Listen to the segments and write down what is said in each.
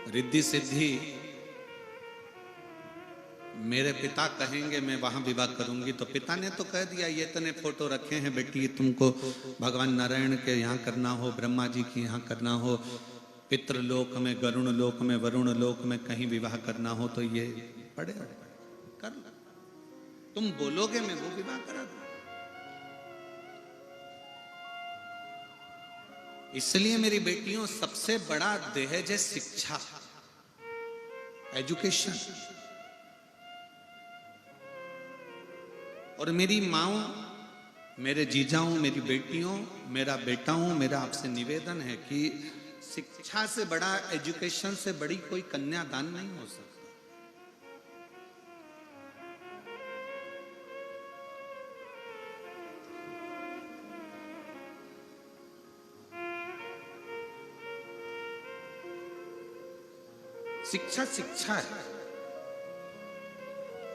रिद्धि सिद्धि मेरे पिता कहेंगे मैं वहां विवाह करूंगी, तो पिता ने तो कह दिया ये इतने फोटो रखे हैं बेटी, तुमको भगवान नारायण के यहाँ करना हो, ब्रह्मा जी के यहाँ करना हो, पितृलोक में, गरुण लोक में, वरुण लोक में कहीं विवाह करना हो तो ये पड़े कर लो, तुम बोलोगे मैं वो विवाह करा दूं। इसलिए मेरी बेटियों सबसे बड़ा दहेज है शिक्षा, एजुकेशन। और मेरी माओ, मेरे जीजाओं, मेरी बेटियों, मेरा बेटा हूं, मेरा आपसे निवेदन है कि शिक्षा से बड़ा, एजुकेशन से बड़ी कोई कन्यादान नहीं हो सकता। शिक्षा शिक्षा है।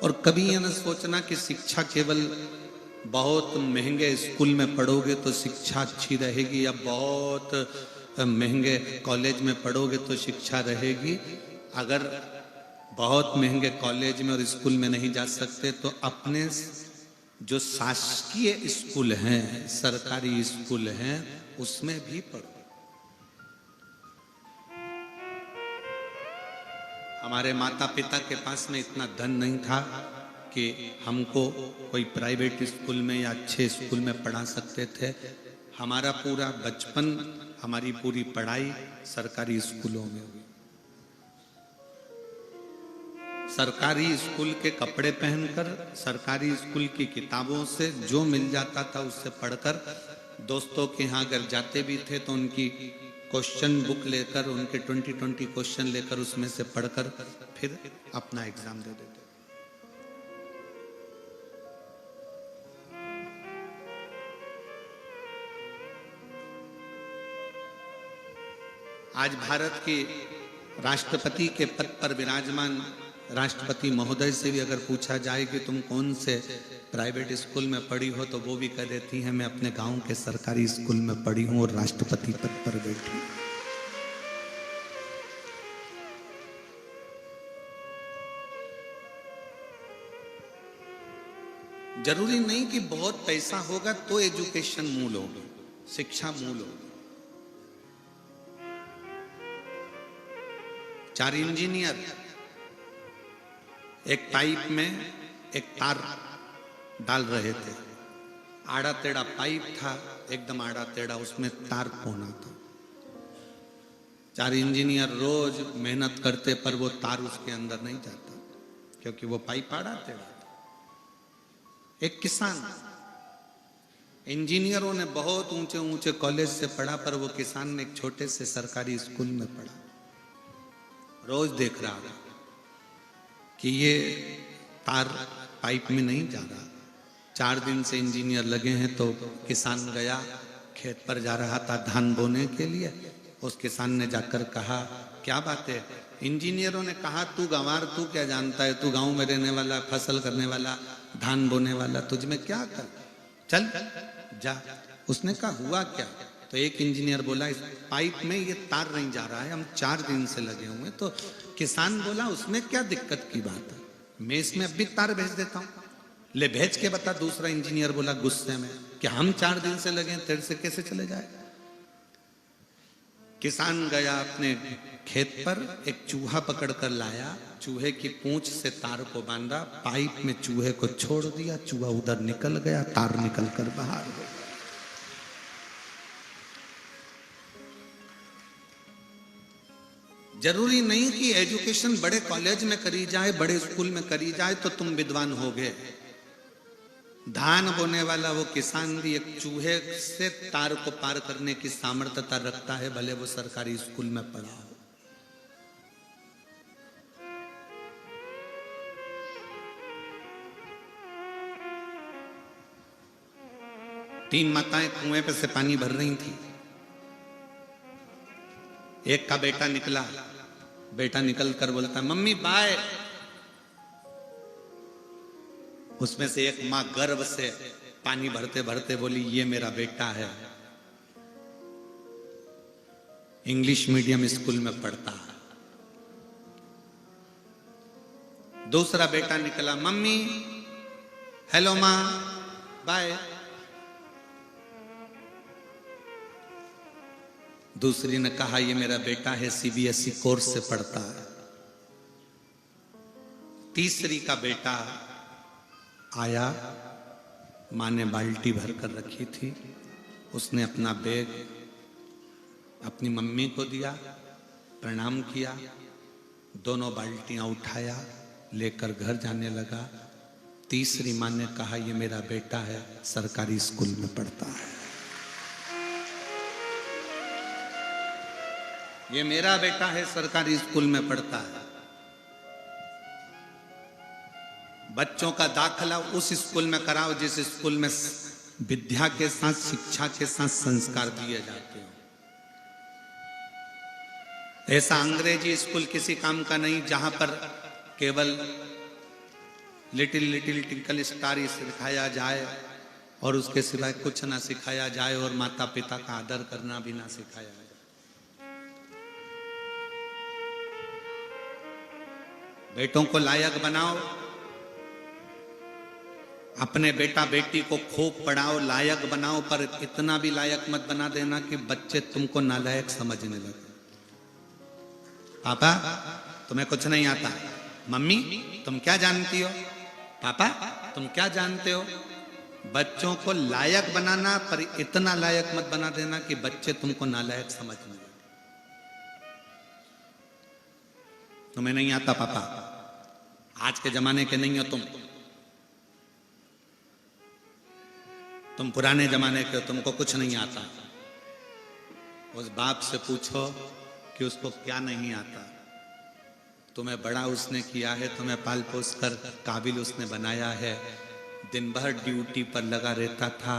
और कभी यह न सोचना कि शिक्षा केवल बहुत महंगे स्कूल में पढ़ोगे तो शिक्षा अच्छी रहेगी, या बहुत महंगे कॉलेज में पढ़ोगे तो शिक्षा रहेगी। अगर बहुत महंगे कॉलेज में और स्कूल में नहीं जा सकते तो अपने जो शासकीय स्कूल हैं, सरकारी स्कूल हैं, उसमें भी पढ़ो। हमारे माता पिता के पास में इतना धन नहीं था कि हमको कोई प्राइवेट स्कूल में या अच्छे स्कूल में पढ़ा सकते थे। हमारा पूरा बचपन, हमारी पूरी पढ़ाई सरकारी स्कूलों में हुई। सरकारी स्कूल के कपड़े पहनकर, सरकारी स्कूल की किताबों से जो मिल जाता था उससे पढ़कर, दोस्तों के यहाँ अगर जाते भी थे तो उनकी क्वेश्चन बुक लेकर, उनके 20 क्वेश्चन लेकर उसमें से पढ़कर फिर अपना एग्जाम दे देते। आज भारत के राष्ट्रपति के पद पर विराजमान राष्ट्रपति महोदय से भी अगर पूछा जाए कि तुम कौन से प्राइवेट स्कूल में पढ़ी हो, तो वो भी कह देती हैं मैं अपने गांव के सरकारी स्कूल में पढ़ी हूं और राष्ट्रपति पद पर बैठी। जरूरी नहीं कि बहुत पैसा होगा तो एजुकेशन मूल होगी, शिक्षा मूल होगी। 4 इंजीनियर एक पाइप में एक तार डाल रहे थे। आड़ा टेढ़ा पाइप था, एकदम आड़ा टेढ़ा, उसमें तार कोना था। 4 इंजीनियर रोज मेहनत करते पर वो तार उसके अंदर नहीं जाता, क्योंकि वो पाइप आड़ा टेढ़ा था। एक किसान, इंजीनियरों ने बहुत ऊंचे ऊंचे कॉलेज से पढ़ा, पर वो किसान ने एक छोटे से सरकारी स्कूल में पढ़ा। रोज देख रहा था कि ये तार पाइप में नहीं जा रहा। 4 दिन से इंजीनियर लगे हैं, तो किसान गया, खेत पर जा रहा था धान बोने के लिए। उस किसान ने जाकर कहा क्या बात है? इंजीनियरों ने कहा तू गंवार, तू क्या जानता है, तू गांव में रहने वाला, फसल करने वाला, धान बोने वाला, तुझ में क्या कर, चल जा। उसने कहा हुआ क्या? तो एक इंजीनियर बोला इस पाइप में ये तार नहीं जा रहा है, हम 4 दिन से लगे हुए। तो किसान बोला उसमें क्या दिक्कत की बात है, मैं इसमें अब भी तार भेज देता हूं, ले भेज के बता। दूसरा इंजीनियर बोला गुस्से में कि हम 4 दिन से लगे, तेरे से कैसे चले जाए। किसान गया अपने खेत पर, एक चूहा पकड़ कर लाया, चूहे की पूंछ से तार को बांधा, पाइप में चूहे को छोड़ दिया, चूहा उधर निकल गया, तार निकल कर बाहर हो गया। जरूरी नहीं कि एजुकेशन बड़े कॉलेज में करी जाए, बड़े स्कूल में करी जाए तो तुम विद्वान हो गए। धान बोने वाला वो किसान भी एक चूहे से तार को पार करने की सामर्थ्यता रखता है, भले वो सरकारी स्कूल में पढ़ा हो। तीन माताएं कुएं पे से पानी भर रही थी। एक का बेटा निकला, बेटा निकल कर बोलता मम्मी बाय। उसमें से एक मां गर्व से पानी भरते भरते बोली ये मेरा बेटा है, इंग्लिश मीडियम स्कूल में पढ़ता है। दूसरा बेटा निकला, मम्मी हेलो माँ बाय। दूसरी ने कहा ये मेरा बेटा है, सीबीएसई कोर्स से पढ़ता है। तीसरी का बेटा आया, माँ ने बाल्टी भर कर रखी थी, उसने अपना बैग अपनी मम्मी को दिया, प्रणाम किया, दोनों बाल्टियां उठाया, लेकर घर जाने लगा। तीसरी माँ ने कहा ये मेरा बेटा है, सरकारी स्कूल में पढ़ता है। ये मेरा बेटा है, सरकारी स्कूल में पढ़ता है। बच्चों का दाखिला उस स्कूल में कराओ जिस स्कूल में विद्या के साथ, शिक्षा के साथ संस्कार दिए जाते हो। ऐसा अंग्रेजी स्कूल किसी काम का नहीं जहां पर केवल लिटिल लिटिल टिंकल स्टार ही सिखाया जाए और उसके सिवाय कुछ ना सिखाया जाए और माता पिता का आदर करना भी ना सिखाया जाए। बेटों को लायक बनाओ, अपने बेटा बेटी को खूब पढ़ाओ, लायक बनाओ, पर इतना भी लायक मत बना देना कि बच्चे तुमको नालायक समझने लगे। पापा तुम्हें कुछ नहीं आता, मम्मी तुम क्या जानती हो, पापा तुम क्या जानते हो। बच्चों को लायक बनाना, पर इतना लायक मत बना देना कि बच्चे तुमको नालायक समझने लगे। तुम्हें नहीं आता पापा, आज के जमाने के नहीं हो तुम पुराने जमाने के हो, तुमको कुछ नहीं आता। उस बाप से पूछो कि उसको क्या नहीं आता। तुम्हें बड़ा उसने किया है, तुम्हें पाल पोस कर काबिल उसने बनाया है। दिन भर ड्यूटी पर लगा रहता था,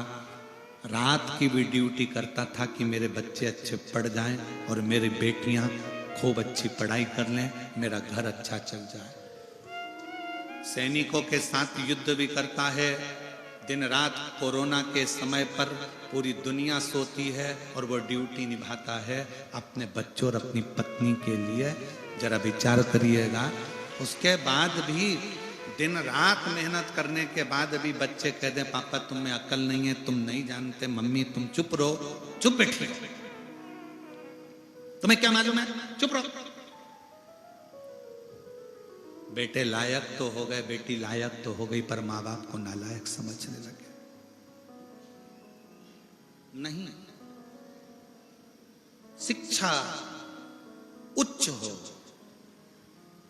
रात की भी ड्यूटी करता था कि मेरे बच्चे अच्छे पढ़ जाएं और मेरी बेटियां खूब अच्छी पढ़ाई कर लें, मेरा घर अच्छा चल जाए। सैनिकों के साथ युद्ध भी करता है, दिन रात कोरोना के समय पर पूरी दुनिया सोती है और वो ड्यूटी निभाता है अपने बच्चों और अपनी पत्नी के लिए। जरा विचार करिएगा, उसके बाद भी दिन रात मेहनत करने के बाद भी बच्चे कह दें पापा तुम्हें अकल नहीं है, तुम नहीं जानते, मम्मी तुम चुप रहो, चुप बैठिए, तुम्हें क्या मालूम है, चुप रहो। बेटे लायक तो हो गए, बेटी लायक तो हो गई, पर माँ बाप को नालायक समझने लगे। नहीं, शिक्षा उच्च हो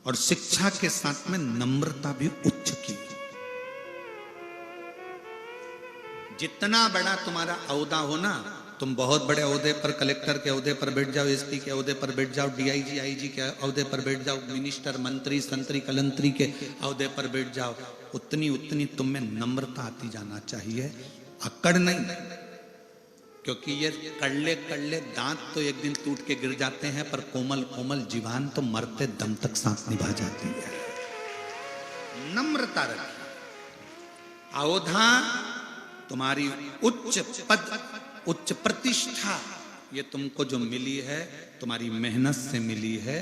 और शिक्षा के साथ में नम्रता भी उच्च की। जितना बड़ा तुम्हारा औहदा हो ना, तुम बहुत बड़े ओहदे पर, कलेक्टर के ओहदे पर बैठ जाओ, एसपी के ओहदे पर बैठ जाओ, डीआईजी आईजी के ओहदे पर बैठ जाओ, मिनिस्टर मंत्री संतरी कलंतरी के ओहदे पर बैठ जाओ, उतनी उतनी तुम में नम्रता आती जाना चाहिए, अकड़ नहीं। क्योंकि ये कड़ले कड़ले दांत तो एक दिन टूट के गिर जाते हैं, पर कोमल कोमल जीवान तो मरते दम तक साथ निभा जाती है। नम्रता रखिए। औधा तुम्हारी उच्च पद, उच्च प्रतिष्ठा, ये तुमको जो मिली है तुम्हारी मेहनत से मिली है।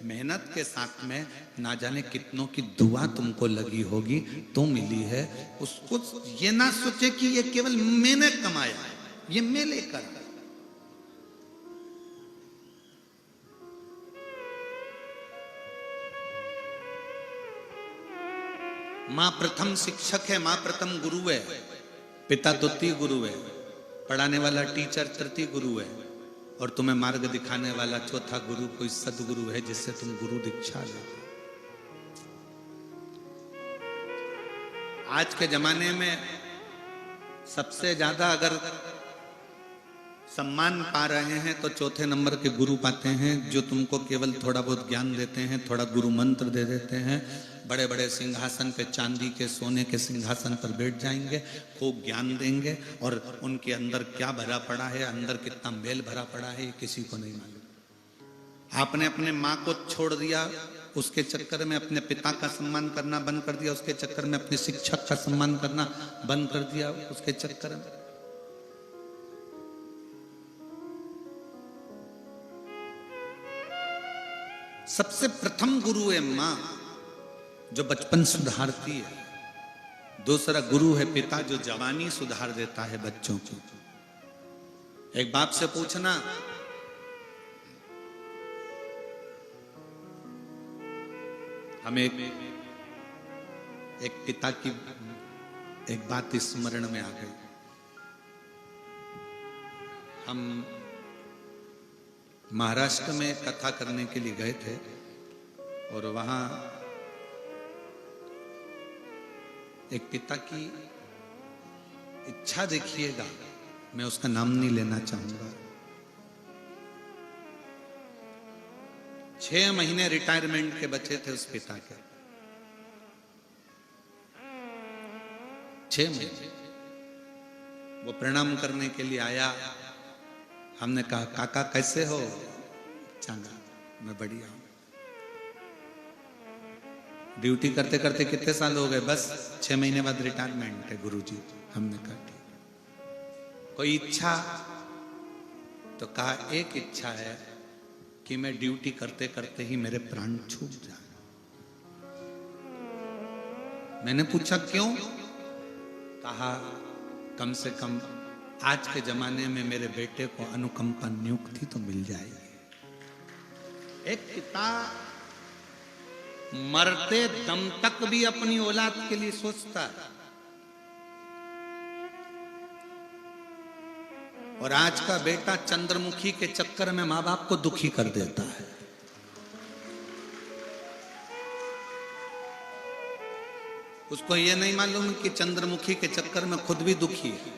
मेहनत के साथ में ना जाने कितनों की दुआ तुमको लगी होगी तो मिली है। उसको ये ना सोचे कि ये केवल मैंने कमाया, ये मैं लेकर। मां प्रथम शिक्षक है, मां प्रथम गुरु है, पिता द्वितीय गुरु है, पढ़ाने वाला टीचर तृतीय गुरु है, और तुम्हें मार्ग दिखाने वाला चौथा गुरु कोई सदगुरु है जिससे तुम गुरु दीक्षा लो। आज के जमाने में सबसे ज्यादा अगर सम्मान पा रहे हैं तो चौथे नंबर के गुरु पाते हैं, जो तुमको केवल थोड़ा बहुत ज्ञान देते हैं, थोड़ा गुरु मंत्र दे देते हैं। बड़े बड़े सिंहासन पे, चांदी के सोने के सिंहासन पर बैठ जाएंगे, खूब ज्ञान देंगे, और उनके अंदर क्या भरा पड़ा है, अंदर कितना मेल भरा पड़ा है, ये किसी को नहीं मालूम। आपने अपने माँ को छोड़ दिया, उसके चक्कर में अपने पिता का सम्मान करना बंद कर दिया, उसके चक्कर में अपने शिक्षक का सम्मान करना बंद कर दिया, उसके चक्कर में। सबसे प्रथम गुरु है मां। जो बचपन सुधारती है, दूसरा गुरु है पिता जो जवानी सुधार देता है बच्चों की। एक बाप से पूछना, हमें एक पिता की एक बात स्मरण में आ गई। हम महाराष्ट्र में कथा करने के लिए गए थे और वहां एक पिता की इच्छा देखिएगा, मैं उसका नाम नहीं लेना चाहूंगा। 6 महीने रिटायरमेंट के बचे थे उस पिता के। 6 महीने वो प्रणाम करने के लिए आया। हमने कहा, काका कैसे हो? चंगा, मैं बढ़िया हूं। ड्यूटी करते करते कितने साल हो गए? बस 6 महीने बाद रिटायरमेंट है गुरुजी। हमने कहा ठीक। कोई इच्छा? तो कहा एक इच्छा है कि मैं ड्यूटी करते करते ही मेरे प्राण छूट जाए। मैंने पूछा क्यों? कहा कम से कम आज के जमाने में मेरे बेटे को अनुकंपा नियुक्ति तो मिल जाएगी। एक पिता मरते दम तक भी अपनी औलाद के लिए सोचता है। और आज का बेटा चंद्रमुखी के चक्कर में मां बाप को दुखी कर देता है। उसको यह नहीं मालूम कि चंद्रमुखी के चक्कर में खुद भी दुखी है।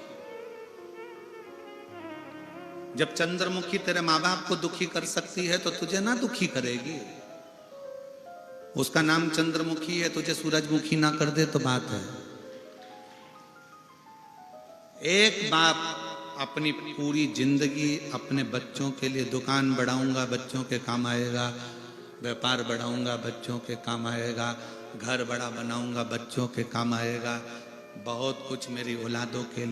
जब चंद्रमुखी तेरे मां बाप को दुखी कर सकती है तो तुझे ना दुखी करेगी। उसका नाम चंद्रमुखी है, तुझे सूरजमुखी ना कर दे तो बात है। एक बाप अपनी पूरी जिंदगी अपने बच्चों के लिए दुकान बढ़ाऊंगा, बच्चों के काम आएगा, व्यापार बढ़ाऊंगा, बच्चों के काम आएगा, घर बड़ा बनाऊंगा, बच्चों के काम आएगा, बहुत कुछ मेरी औलादों के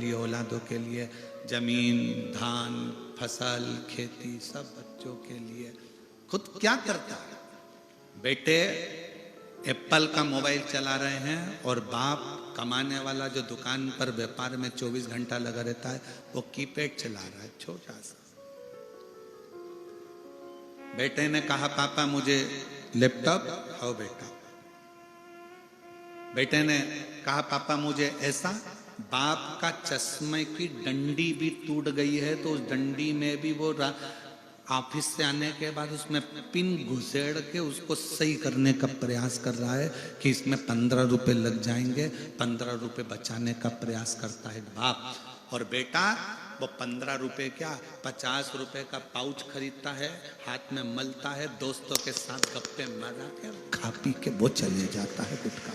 लिए जमीन, धान, फसल, खेती सब बच्चों के लिए। खुद क्या करता है? बेटे एप्पल का मोबाइल चला रहे हैं और बाप कमाने वाला जो दुकान पर व्यापार में 24 घंटा लगा रहता है वो कीपैड चला रहा है, छोटा सा। बेटे ने कहा पापा मुझे लैपटॉप। आओ बेटा। बेटे ने कहा पापा मुझे ऐसा। बाप का चश्मे की डंडी भी टूट गई है तो उस डंडी में भी वो ऑफिस से आने के बाद उसमें पिन घुसेड़ के उसको सही करने का प्रयास कर रहा है कि इसमें 15 रुपए लग जाएंगे, 15 रुपए बचाने का प्रयास करता है बाप। और बेटा वो 15 रुपए क्या 50 रुपए का पाउच खरीदता है, हाथ में मलता है, दोस्तों के साथ गप्पे मारा के खा पी के वो चले जाता है गुटखा।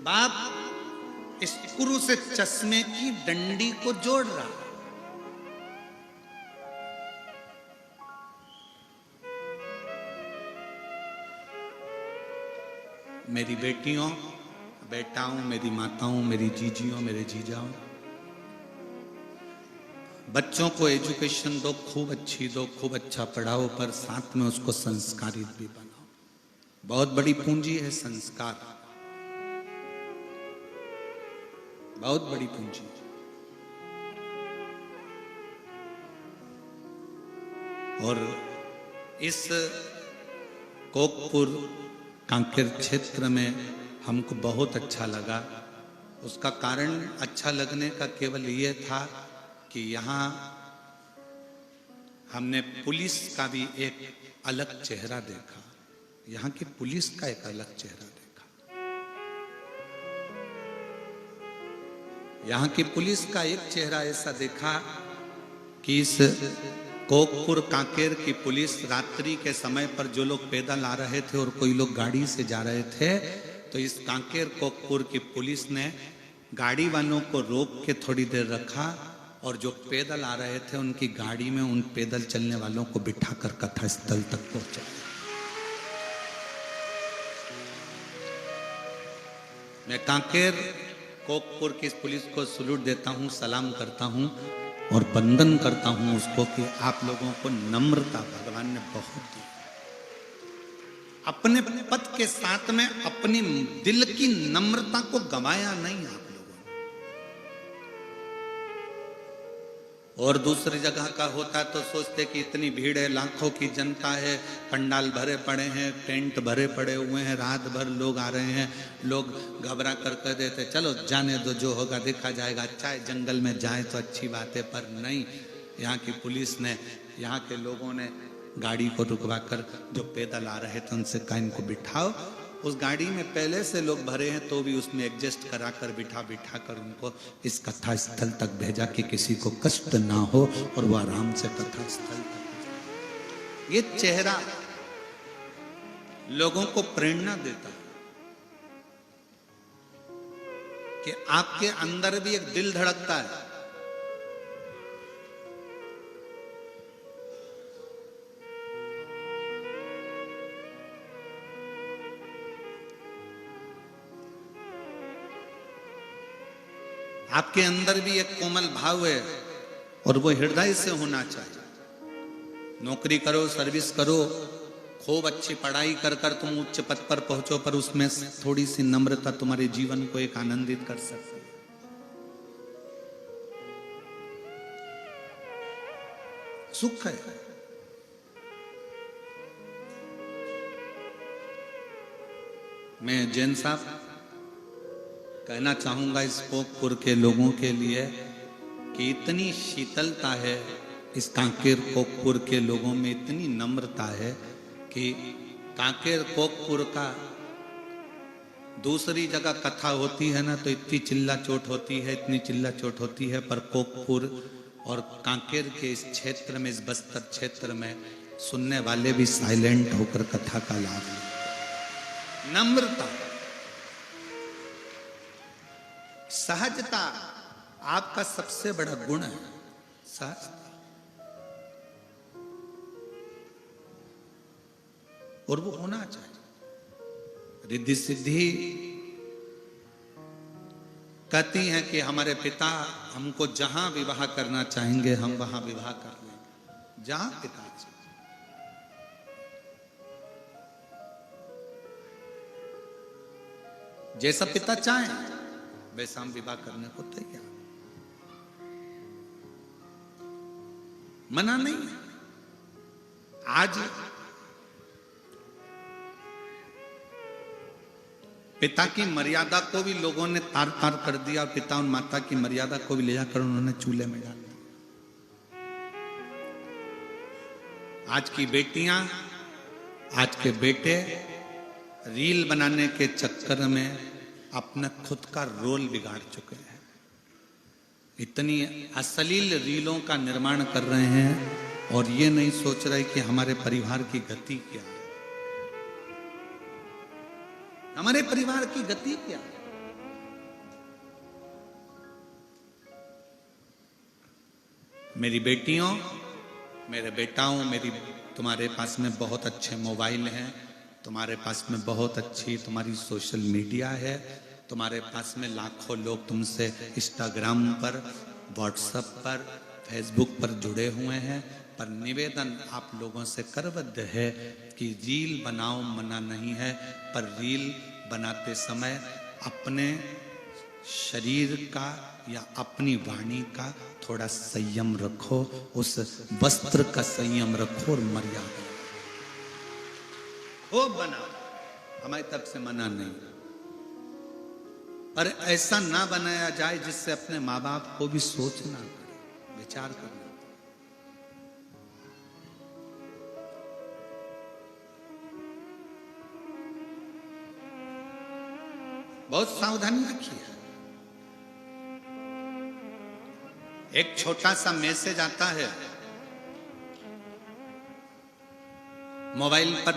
बाप स्क्रू से चश्मे की डंडी को जोड़ रहा है। मेरी बेटियों, बेटाओं, मेरी माताओं, मेरी जीजियों, मेरे जीजाओं, बच्चों को एजुकेशन दो, खूब अच्छी दो, खूब अच्छा पढ़ाओ, पर साथ में उसको संस्कारित भी बनाओ। बहुत बड़ी पूंजी है संस्कार, बहुत बड़ी पूंजी। और इस कोकपुर कांकेर क्षेत्र में हमको बहुत अच्छा लगा। उसका कारण अच्छा लगने का केवल ये था कि यहाँ हमने पुलिस का भी एक अलग चेहरा देखा। यहाँ की पुलिस का एक अलग चेहरा देखा। यहाँ की पुलिस का एक चेहरा ऐसा देखा कि इस कोकपुर कांकेर की पुलिस रात्रि के समय पर जो लोग पैदल आ रहे थे और कोई लोग गाड़ी से जा रहे थे, तो इस कांकेर कोकपुर की पुलिस ने गाड़ी वालों को रोक के थोड़ी देर रखा और जो पैदल आ रहे थे उनकी गाड़ी में उन पैदल चलने वालों को बिठाकर कथा स्थल तक पहुंचा। मैं कांकेर कोकपुर की इस पुलिस को सलूट देता हूं, सलाम करता हूं और वंदन करता हूं उसको कि आप लोगों को नम्रता भगवान ने बहुत दी। अपने पद के साथ में अपनी दिल की नम्रता को गंवाया नहीं आप लोगों ने। और दूसरी जगह का होता तो सोचते कि इतनी भीड़ है, लाखों की जनता है, पंडाल भरे पड़े हैं, टेंट भरे पड़े हुए हैं, रात भर लोग आ रहे हैं, लोग घबरा कर कह देते चलो जाने दो, जो होगा देखा जाएगा, अच्छा है जंगल में जाए तो अच्छी बात है। पर नहीं, यहाँ की पुलिस ने, यहाँ के लोगों ने गाड़ी को रुकवा कर जो पैदल आ रहे थे उनसे कहा इनको बिठाओ। उस गाड़ी में पहले से लोग भरे हैं तो भी उसमें एडजस्ट करा कर बिठा कर उनको इस कथा स्थल तक भेजा कि किसी को कष्ट ना हो और वो आराम से कथा स्थल तक। ये चेहरा लोगों को प्रेरणा देता है कि आपके अंदर भी एक दिल धड़कता है। आपके अंदर भी एक कोमल भाव है और वो हृदय से होना चाहिए। नौकरी करो, सर्विस करो, खूब अच्छी पढ़ाई कर कर तुम उच्च पद पर पहुंचो, पर उसमें थोड़ी सी नम्रता तुम्हारे जीवन को एक आनंदित कर सकती है। सुख है। मैं जैन साहब कहना चाहूंगा इस पोकपुर के लोगों के लिए कि इतनी शीतलता है इस कांकेर पोकपुर के लोगों में, इतनी नम्रता है कि कांकेर पोकपुर का दूसरी जगह कथा होती है ना तो इतनी चिल्ला चोट होती है, इतनी चिल्ला चोट होती है, पर पोकपुर और कांकेर के इस क्षेत्र में, इस बस्तर क्षेत्र में सुनने वाले भी साइलेंट होकर कथा का लाभ लेते। नम्रता, सहजता आपका सबसे बड़ा गुण है। सहजता, और वो होना चाहिए। रिद्धि सिद्धि कहती हैं कि हमारे पिता हमको जहां विवाह करना चाहेंगे हम वहां विवाह कर लेंगे, जहां पिता चाहेंगे। जैसा पिता चाहें वैसा हम विवाह करने को तैयार, मना नहीं है। आज पिता की मर्यादा को भी लोगों ने तार तार कर दिया, पिता और माता की मर्यादा को भी ले जाकर उन्होंने चूल्हे में डाल दिया। आज की बेटियां, आज के बेटे रील बनाने के चक्कर में अपना खुद का रोल बिगाड़ चुके हैं। इतनी अश्लील रीलों का निर्माण कर रहे हैं और ये नहीं सोच रहे कि हमारे परिवार की गति क्या है, हमारे परिवार की गति क्या है। मेरी बेटियों, मेरे बेटाओं, तुम्हारे पास में बहुत अच्छे मोबाइल हैं, तुम्हारे पास में बहुत अच्छी तुम्हारी सोशल मीडिया है, तुम्हारे पास में लाखों लोग तुमसे इंस्टाग्राम पर, व्हाट्सएप पर, फेसबुक पर जुड़े हुए हैं। पर निवेदन आप लोगों से करबद्ध है कि रील बनाओ, मना नहीं है, पर रील बनाते समय अपने शरीर का या अपनी वाणी का थोड़ा संयम रखो, उस वस्त्र का संयम रखो और मर्यादा हो। बनाओ, हमारी तरफ से मना नहीं, पर ऐसा ना बनाया जाए जिससे अपने माँ बाप को भी सोचना पड़े, विचार करना पड़े। बहुत सावधानी रखिए। एक छोटा सा मैसेज आता है मोबाइल पर,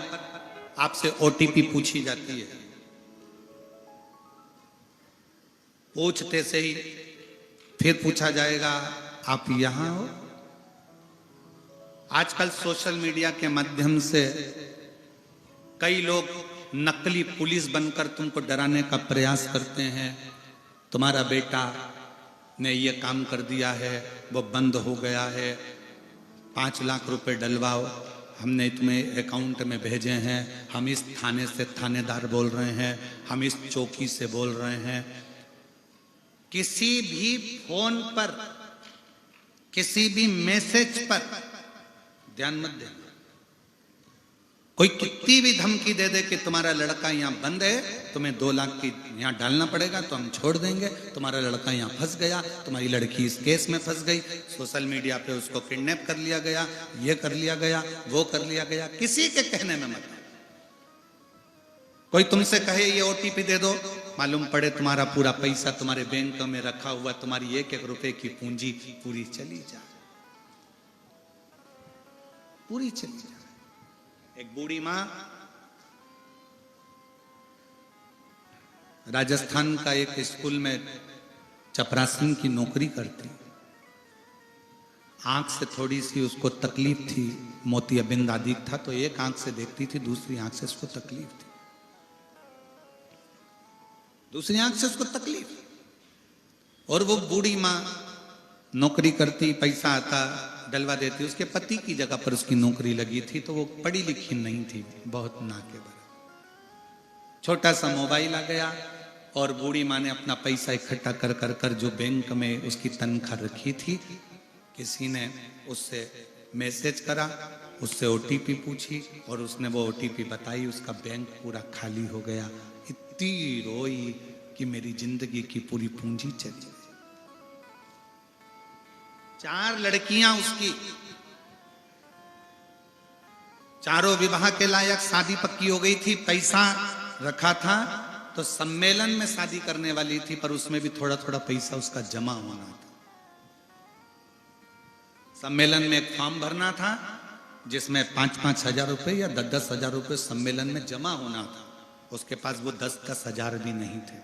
आपसे ओटीपी पूछी जाती है, पूछते से ही फिर पूछा जाएगा आप यहां हो। आजकल सोशल मीडिया के माध्यम से कई लोग नकली पुलिस बनकर तुमको डराने का प्रयास करते हैं। तुम्हारा बेटा ने ये काम कर दिया है, वो बंद हो गया है, 5 लाख रुपए डलवाओ, हमने तुम्हें अकाउंट में भेजे हैं, हम इस थाने से थानेदार बोल रहे हैं, हम इस चौकी से बोल रहे हैं। किसी भी फोन पर, किसी भी मैसेज पर ध्यान मत देना। कोई कितनी भी धमकी दे दे कि तुम्हारा लड़का यहां बंद है, तुम्हें 2 लाख की यहां डालना पड़ेगा तो हम छोड़ देंगे, तुम्हारा लड़का यहां फंस गया, तुम्हारी लड़की इस केस में फंस गई, सोशल मीडिया पे उसको किडनैप कर लिया गया, ये कर लिया गया, वो कर लिया गया, किसी के कहने में मत। कोई तुमसे कहे ये ओटीपी दे दो, मालूम पड़े तुम्हारा पूरा पैसा तुम्हारे बैंक में रखा हुआ, तुम्हारी 1-1 रुपए की पूंजी पूरी चली जाए, पूरी चली जाए। एक बूढ़ी मां राजस्थान का एक स्कूल में चपरासी की नौकरी करती, आंख से थोड़ी सी उसको तकलीफ थी, मोतियाबिंद आदि था, तो एक आंख से देखती थी, दूसरी आंख से उसको तकलीफ थी, दूसरी आंख से उसको तकलीफ। और वो बूढ़ी मां नौकरी करती, पैसा आता, डलवा देती। उसके पति की जगह पर उसकी नौकरी लगी थी, तो वो पढ़ी लिखी नहीं थी, बहुत नाके बराबर। छोटा सा मोबाइल आ गया और बूढ़ी माँ ने अपना पैसा इकट्ठा कर कर कर जो बैंक में उसकी तनख्वाह रखी थी, किसी ने उससे मैसेज करा, उससे ओटीपी पूछी और उसने वो ओटीपी बताई, उसका बैंक पूरा खाली हो गया। इतनी रोई कि मेरी जिंदगी की पूरी पूंजी चली गई। 4 लड़कियां उसकी, चारों विवाह के लायक, शादी पक्की हो गई थी, पैसा रखा था, तो सम्मेलन में शादी करने वाली थी, पर उसमें भी थोड़ा थोड़ा पैसा उसका जमा होना था। सम्मेलन में एक फॉर्म भरना था जिसमें 5-5 हजार रुपए या 10-10 हजार रुपए सम्मेलन में जमा होना था। उसके पास वो 10-10 हजार भी नहीं थे।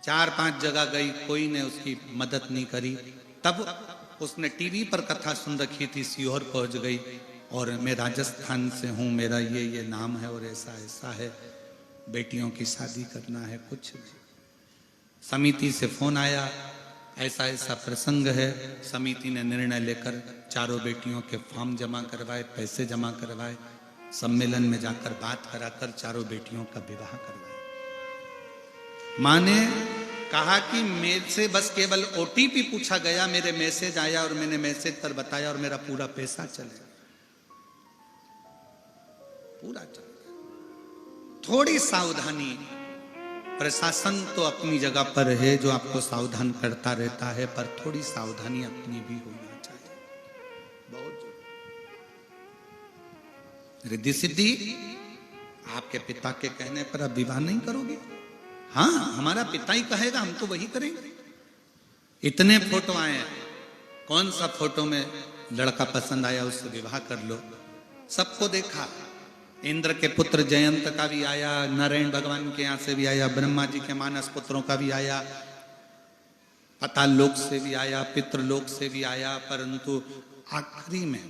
4-5 जगह गई, कोई ने उसकी मदद नहीं करी। तब उसने टीवी पर कथा सुन रखी थी, सीहोर पहुंच गई और मैं राजस्थान से हूं, मेरा ये नाम है और ऐसा ऐसा है, बेटियों की शादी करना है। कुछ समिति से फोन आया, ऐसा ऐसा प्रसंग है। समिति ने निर्णय लेकर चारों बेटियों के फॉर्म जमा करवाए, पैसे जमा करवाए, सम्मेलन में जाकर बात कराकर चारों बेटियों का विवाह करवाया। मां ने कहा कि मेरे से बस केवल ओटीपी पूछा गया, मेरे मैसेज आया और मैंने मैसेज पर बताया और मेरा पूरा पैसा चले, पूरा चल गया। थोड़ी सावधानी, प्रशासन तो अपनी जगह पर है जो आपको सावधान करता रहता है, पर थोड़ी सावधानी अपनी भी होना चाहिए, बहुत जरूरी। रिद्धि सिद्धि, आपके पिता के कहने पर आप विवाह नहीं करोगे? हाँ, हमारा पिता ही कहेगा हम तो वही करेंगे। इतने फोटो आए हैं, कौन सा फोटो में लड़का पसंद आया उससे विवाह कर लो। सबको देखा, इंद्र के पुत्र जयंत का भी आया, नारायण भगवान के यहाँ से भी आया, ब्रह्मा जी के मानस पुत्रों का भी आया, पाताल लोक से भी आया, पितृलोक से भी आया, परंतु आखिरी में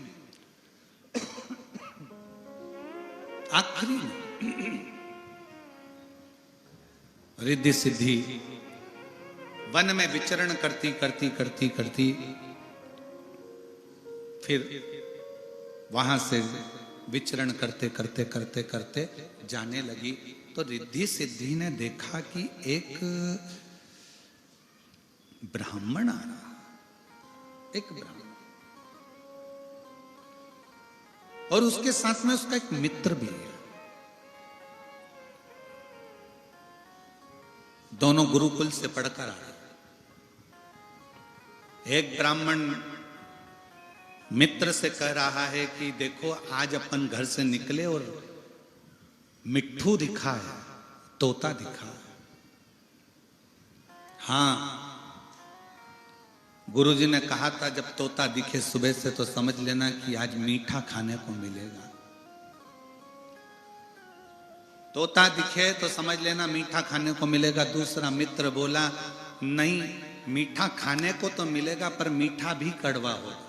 रिद्धि सिद्धि वन में विचरण करती करती करती करती फिर वहां से विचरण करते करते करते करते जाने लगी, तो रिद्धि सिद्धि ने देखा कि एक ब्राह्मण आ रहा, एक ब्राह्मण, और उसके साथ में उसका एक मित्र भी है। दोनों गुरुकुल से पढ़कर आए। एक ब्राह्मण मित्र से कह रहा है कि देखो आज अपन घर से निकले और मिट्ठू दिखा है, तोता दिखा है। हाँ, गुरुजी ने कहा था जब तोता दिखे सुबह से तो समझ लेना कि आज मीठा खाने को मिलेगा। तोता दिखे तो समझ लेना मीठा खाने को मिलेगा। दूसरा मित्र बोला नहीं, मीठा खाने को तो मिलेगा पर मीठा भी कड़वा होगा,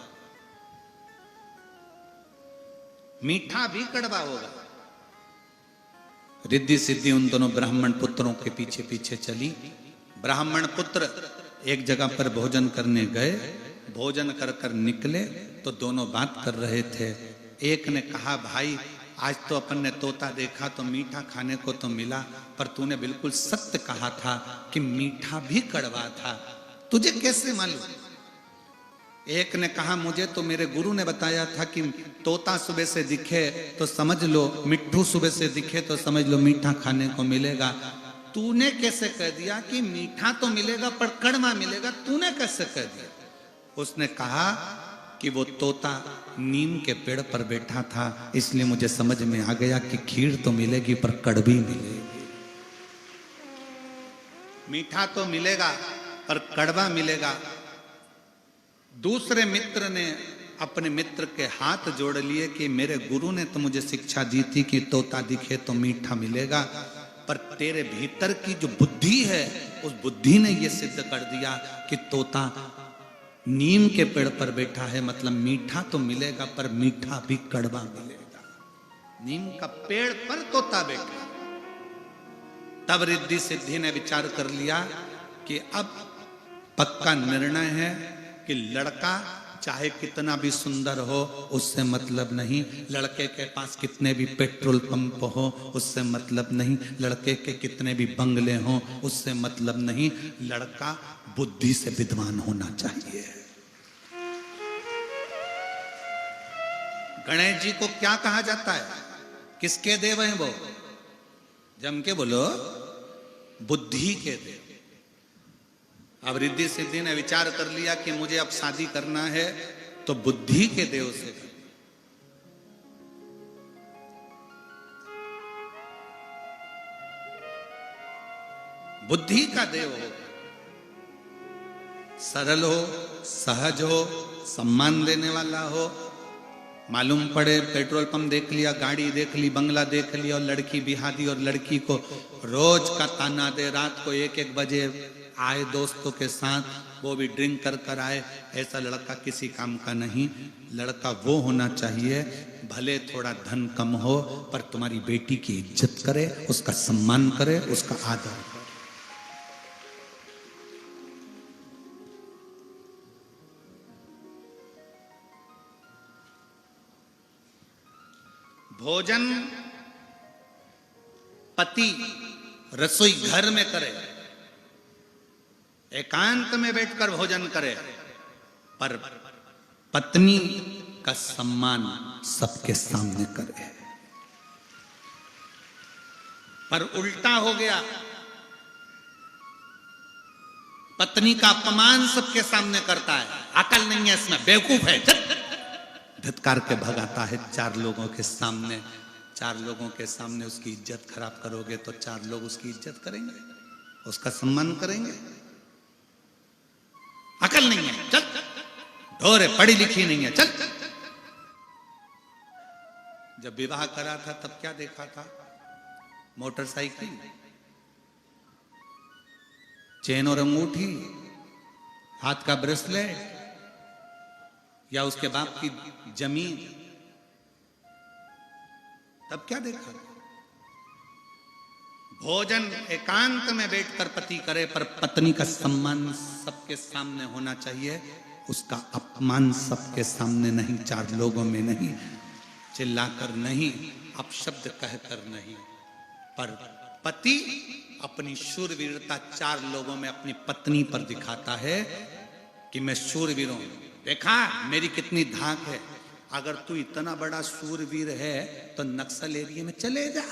मीठा भी कड़वा होगा। रिद्धि सिद्धि उन दोनों ब्राह्मण पुत्रों के पीछे पीछे चली। ब्राह्मण पुत्र एक जगह पर भोजन करने गए, भोजन कर कर निकले तो दोनों बात कर रहे थे एक ने कहा, भाई आज तो अपन ने तोता देखा तो मीठा खाने को तो मिला, पर तूने बिल्कुल सत्य कहा था कि मीठा भी कड़वा था, तुझे कैसे मालूम? एक ने कहा, मुझे तो मेरे गुरु ने बताया था कि तोता सुबह से दिखे तो समझ लो, मिट्ठू सुबह से दिखे तो समझ लो मीठा खाने को मिलेगा। तूने कैसे कह दिया कि मीठा तो मिलेगा पर कड़वा मिलेगा? तूने कैसे कह दिया? उसने कहा कि वो तोता नीम के पेड़ पर बैठा था, इसलिए मुझे समझ में आ गया कि खीर तो मिलेगी पर कड़वी मिलेगी। मीठा तो मिलेगा पर कड़वा मिलेगा। दूसरे मित्र ने अपने मित्र के हाथ जोड़ लिए कि मेरे गुरु ने तो मुझे शिक्षा दी थी कि तोता दिखे तो मीठा मिलेगा, पर तेरे भीतर की जो बुद्धि है उस बुद्धि ने यह सिद्ध कर दिया कि तोता नीम के पेड़ पर बैठा है, मतलब मीठा तो मिलेगा पर मीठा भी कड़वा मिलेगा। नीम का पेड़ पर तोता बैठा। तब रिद्धि सिद्धि ने विचार कर लिया कि अब पक्का निर्णय है कि लड़का चाहे कितना भी सुंदर हो उससे मतलब नहीं, लड़के के पास कितने भी पेट्रोल पंप हो उससे मतलब नहीं, लड़के के कितने भी बंगले हो उससे मतलब नहीं, लड़का बुद्धि से विद्वान होना चाहिए। गणेश जी को क्या कहा जाता है? किसके देव हैं वो? जम के बोलो, बुद्धि के देव। अब रिद्धि सिद्धि ने विचार कर लिया कि मुझे अब शादी करना है तो बुद्धि के देव से। बुद्धि का देव हो, सरल हो, सहज हो, सम्मान देने वाला हो। मालूम पड़े पेट्रोल पंप देख लिया, गाड़ी देख ली, बंगला देख लिया और लड़की बिहा दी और लड़की को रोज का ताना दे, रात को 1-1 बजे आए दोस्तों के साथ, वो भी ड्रिंक कर कर आए, ऐसा लड़का किसी काम का नहीं। लड़का वो होना चाहिए भले थोड़ा धन कम हो पर तुम्हारी बेटी की इज्जत करे, उसका सम्मान करे, उसका आदर करे। भोजन पति रसोई घर में करे, एकांत में बैठकर भोजन करे, पर पत्नी का सम्मान सबके सामने करे। पर उल्टा हो गया, पत्नी का अपमान सबके सामने करता है, अकल नहीं है इसमें, बेवकूफ है, धिक्कार के भगाता है 4 लोगों के सामने। 4 लोगों के सामने उसकी इज्जत खराब करोगे तो 4 लोग उसकी इज्जत करेंगे, उसका सम्मान करेंगे। अकल नहीं है, चल ढोरे, पढ़ी लिखी नहीं है, चल। जब विवाह करा था तब क्या देखा था? मोटरसाइकिल, चेन और अंगूठी, हाथ का ब्रेसलेट, या उसके बाप की जमीन, तब क्या देखा? भोजन एकांत में बैठकर पति करे, पर पत्नी का सम्मान सबके सामने होना चाहिए, उसका अपमान सबके सामने नहीं, 4 लोगों में नहीं, चिल्लाकर नहीं, अपशब्द कहकर नहीं। पर पति अपनी शूरवीरता 4 लोगों में अपनी पत्नी पर दिखाता है कि मैं शूरवीर हूं, देखा मेरी कितनी धाक है। अगर तू इतना बड़ा शूरवीर है तो नक्सल एरिया में चले जा।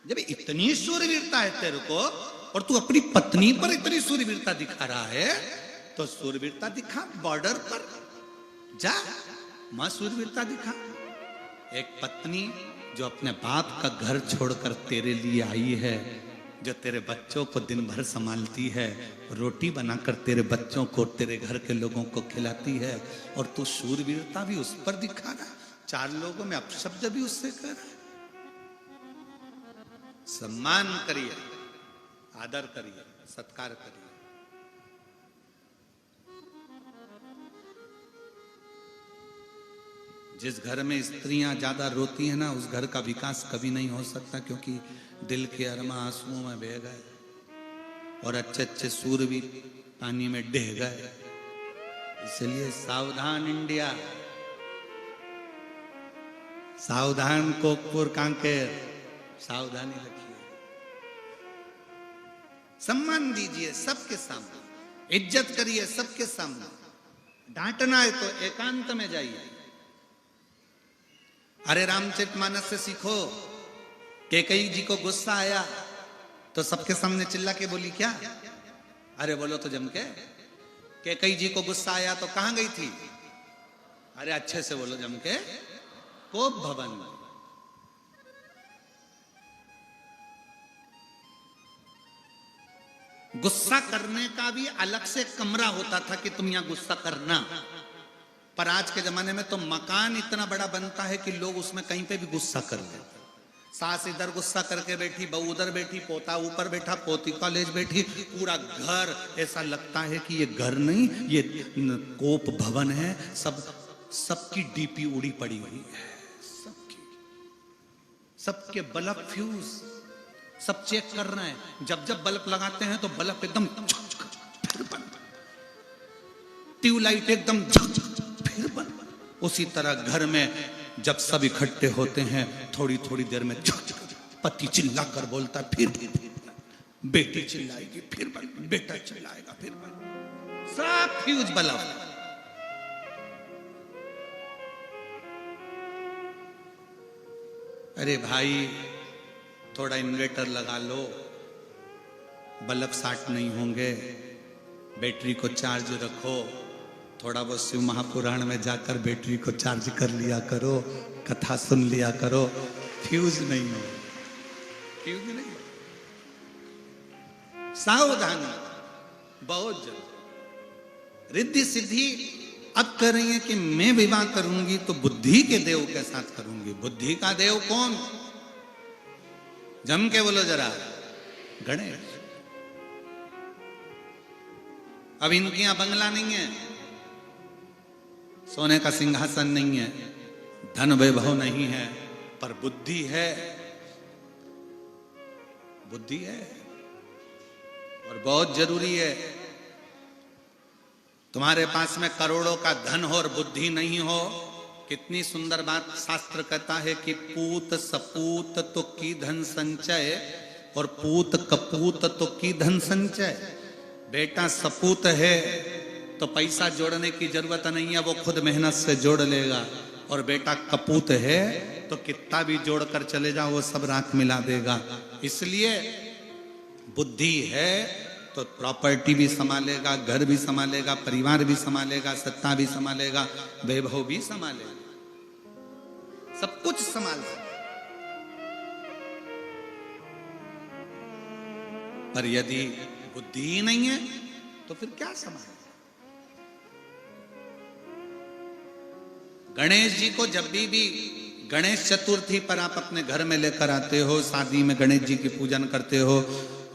जब इतनी शूरवीरता है तेरे को और तू अपनी पत्नी पर इतनी शूरवीरता दिखा रहा है, तो शूरवीरता दिखा, बॉर्डर पर जा, मां शूरवीरता दिखा। एक पत्नी जो अपने बाप का घर छोड़कर तेरे लिए आई है, जो तेरे बच्चों को दिन भर संभालती है, रोटी बनाकर तेरे बच्चों को, तेरे घर के लोगों को खिलाती है, और तू शूरवीरता भी उस पर दिखा रहा, 4 लोगों में अपशब्द भी उससे कर रहा। सम्मान करिए, आदर करिए, सत्कार करिए। जिस घर में स्त्रियां ज्यादा रोती हैं ना, उस घर का विकास कभी नहीं हो सकता, क्योंकि दिल के अरमा आंसुओं में बह गए और अच्छे अच्छे सूरवीर पानी में डह गए। इसलिए सावधान इंडिया, सावधान कोकपुर कांकेर, सावधानी रखिए, सम्मान दीजिए सबके सामने, इज्जत करिए सबके सामने, डांटना है तो एकांत में जाइए। अरे रामचरितमानस से सीखो, कैकेयी जी को गुस्सा आया तो सबके सामने चिल्ला के बोली क्या? अरे बोलो तो जम के। कैकेयी जी को गुस्सा आया तो कहां गई थी? अरे अच्छे से बोलो जम के, कोप भवन। गुस्सा करने का भी अलग से कमरा होता था कि तुम यहां गुस्सा करना, पर आज के जमाने में तो मकान इतना बड़ा बनता है कि लोग उसमें कहीं पे भी गुस्सा कर लेते। सास इधर गुस्सा करके बैठी, बहू उधर बैठी, पोता ऊपर बैठा, पोती कॉलेज बैठी, पूरा घर ऐसा लगता है कि ये घर नहीं, ये कोप भवन है। सबकी डीपी उड़ी पड़ी हुई है, सबके बल्ब फ्यूज, सब चेक कर रहे हैं। जब जब बल्ब लगाते हैं तो बल्ब एकदम फिर बंद, ट्यूबलाइट एकदम फिर बंद। उसी तरह घर में जब सब इकट्ठे होते हैं थोड़ी थोड़ी देर में पति चिल्ला कर बोलता है, फिर बेटी चिल्लाएगी, फिर बेटा चिल्लाएगा, फिर सब फ्यूज बल्ब। अरे भाई थोड़ा इन्वर्टर लगा लो, बल्ब शार्ट नहीं होंगे, बैटरी को चार्ज रखो, थोड़ा बहुत शिव महापुराण में जाकर बैटरी को चार्ज कर लिया करो, कथा सुन लिया करो, फ्यूज नहीं हो, फ्यूज नहीं हो। सावधानी बहुत जरूरी। रिद्धि सिद्धि अब कर रही है कि मैं विवाह करूंगी तो बुद्धि के देव के साथ करूंगी। बुद्धि का देव कौन? जम के बोलो जरा, गणेश। अब इनके यहां बंगला नहीं है, सोने का सिंहासन नहीं है, धन वैभव नहीं है, पर बुद्धि है, बुद्धि है और बहुत जरूरी है। तुम्हारे पास में करोड़ों का धन हो और बुद्धि नहीं हो, कितनी सुंदर बात शास्त्र कहता है कि पूत सपूत तो की धन संचय और पूत कपूत तो की धन संचय। बेटा सपूत है तो पैसा जोड़ने की जरूरत नहीं है, वो खुद मेहनत से जोड़ लेगा, और बेटा कपूत है तो कितना भी जोड़ कर चले जाओ वो सब राख मिला देगा। इसलिए बुद्धि है तो प्रॉपर्टी भी संभालेगा, घर भी संभालेगा, परिवार भी संभालेगा, सत्ता भी संभालेगा, वैभव भी संभालेगा, सब कुछ संभाल सकता। पर यदि बुद्धि ही नहीं है तो फिर क्या संभाले? गणेश जी को जब भी गणेश चतुर्थी पर आप अपने घर में लेकर आते हो, शादी में गणेश जी की पूजन करते हो,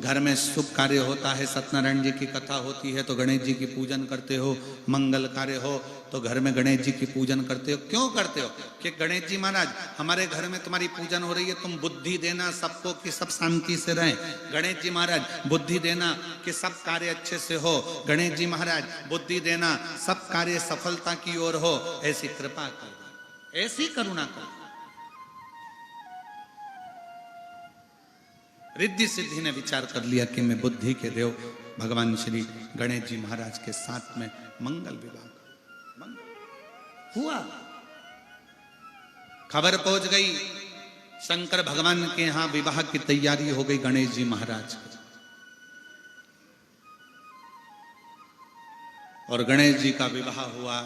घर में शुभ कार्य होता है, सत्यनारायण जी की कथा होती है तो गणेश जी की पूजन करते हो, मंगल कार्य हो तो घर में गणेश जी की पूजन करते हो। क्यों करते हो? कि गणेश जी महाराज हमारे घर में तुम्हारी पूजन हो रही है, तुम बुद्धि देना सबको कि सब शांति से रहें। गणेश जी महाराज बुद्धि देना कि सब कार्य अच्छे से हो। गणेश जी महाराज बुद्धि देना सब कार्य सफलता की ओर हो। ऐसी कृपा कर, ऐसी करुणा कर। रिद्धि सिद्धि ने विचार कर लिया कि मैं बुद्धि के देव भगवान श्री गणेश जी महाराज के साथ में मंगल विवाह हुआ। खबर पहुंच गई शंकर भगवान के यहां विवाह की तैयारी हो गई गणेश जी महाराज की, और गणेश जी का विवाह हुआ।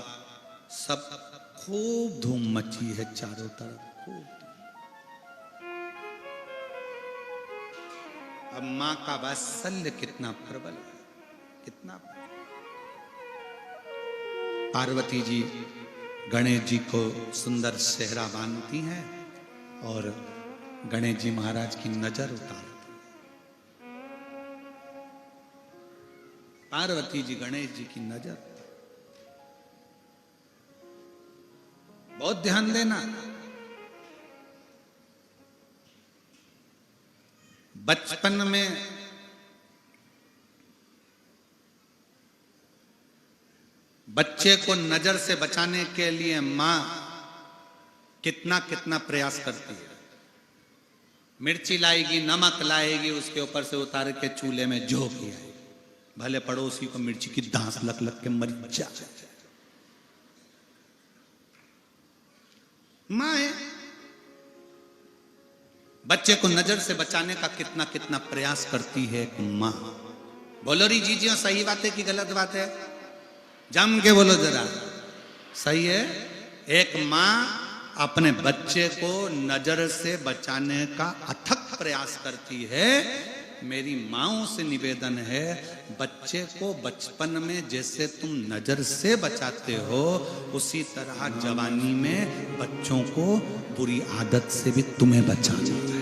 सब खूब धूम मची है चारों तरफ, खूब। अब मां का वात्सल्य कितना प्रबल है, कितना। पार्वती जी गणेश जी को सुंदर सेहरा बांधती हैं और गणेश जी महाराज की नजर उतारती हैं। पार्वती जी गणेश जी की नजर, बहुत ध्यान देना। बचपन में बच्चे को नजर से बचाने के लिए मां कितना कितना प्रयास करती है। मिर्ची लाएगी, नमक लाएगी, उसके ऊपर से उतार के चूल्हे में झोंक आएगी, भले पड़ोसी को मिर्ची की दांत लग लग के मर जाए। मां है। बच्चे को नजर से बचाने का कितना कितना प्रयास करती है एक मां। बोलो री जीजियो, सही बात है कि गलत बात है? जम के बोलो जरा, सही है। एक मां अपने बच्चे को नजर से बचाने का अथक प्रयास करती है। मेरी माँओं से निवेदन है, बच्चे को बचपन में जैसे तुम नजर से बचाते हो, उसी तरह जवानी में बच्चों को बुरी आदत से भी तुम्हें बचाना है।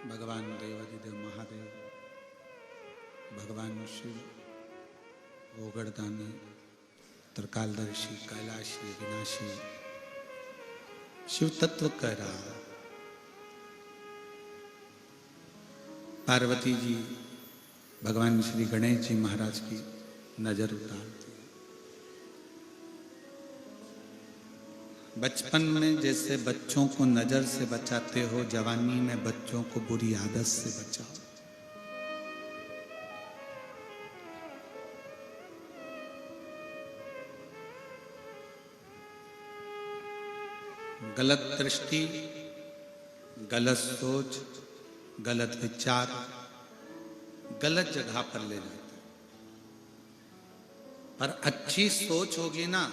भगवान देवादिदेव महादेव, भगवान शिव, ओगड़दानी, त्रिकालदर्शी, कैलाशी, विनाशी, शिव तत्व कह रहा। पार्वती जी भगवान श्री गणेश जी महाराज की नजर उतारती। बचपन में जैसे बच्चों को नजर से बचाते हो, जवानी में बच्चों को बुरी आदत से बचाओ। गलत दृष्टि, गलत सोच, गलत विचार गलत जगह पर ले जाते, पर अच्छी सोच होगी ना,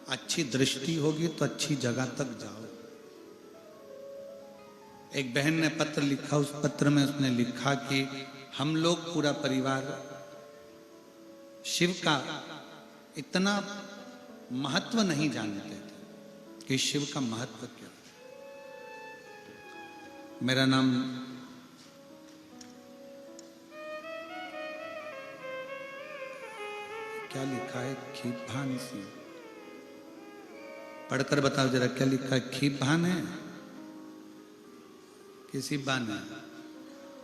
अच्छी दृष्टि होगी तो अच्छी जगह तक जाओ। एक बहन ने पत्र लिखा, उस पत्र में उसने लिखा कि हम लोग पूरा परिवार शिव का इतना महत्व नहीं जानते थे कि शिव का महत्व क्या है। मेरा नाम क्या लिखा है, खीभान सिंह, पढ़कर बताओ जरा क्या लिखा है। खीभान है, किसी बान है।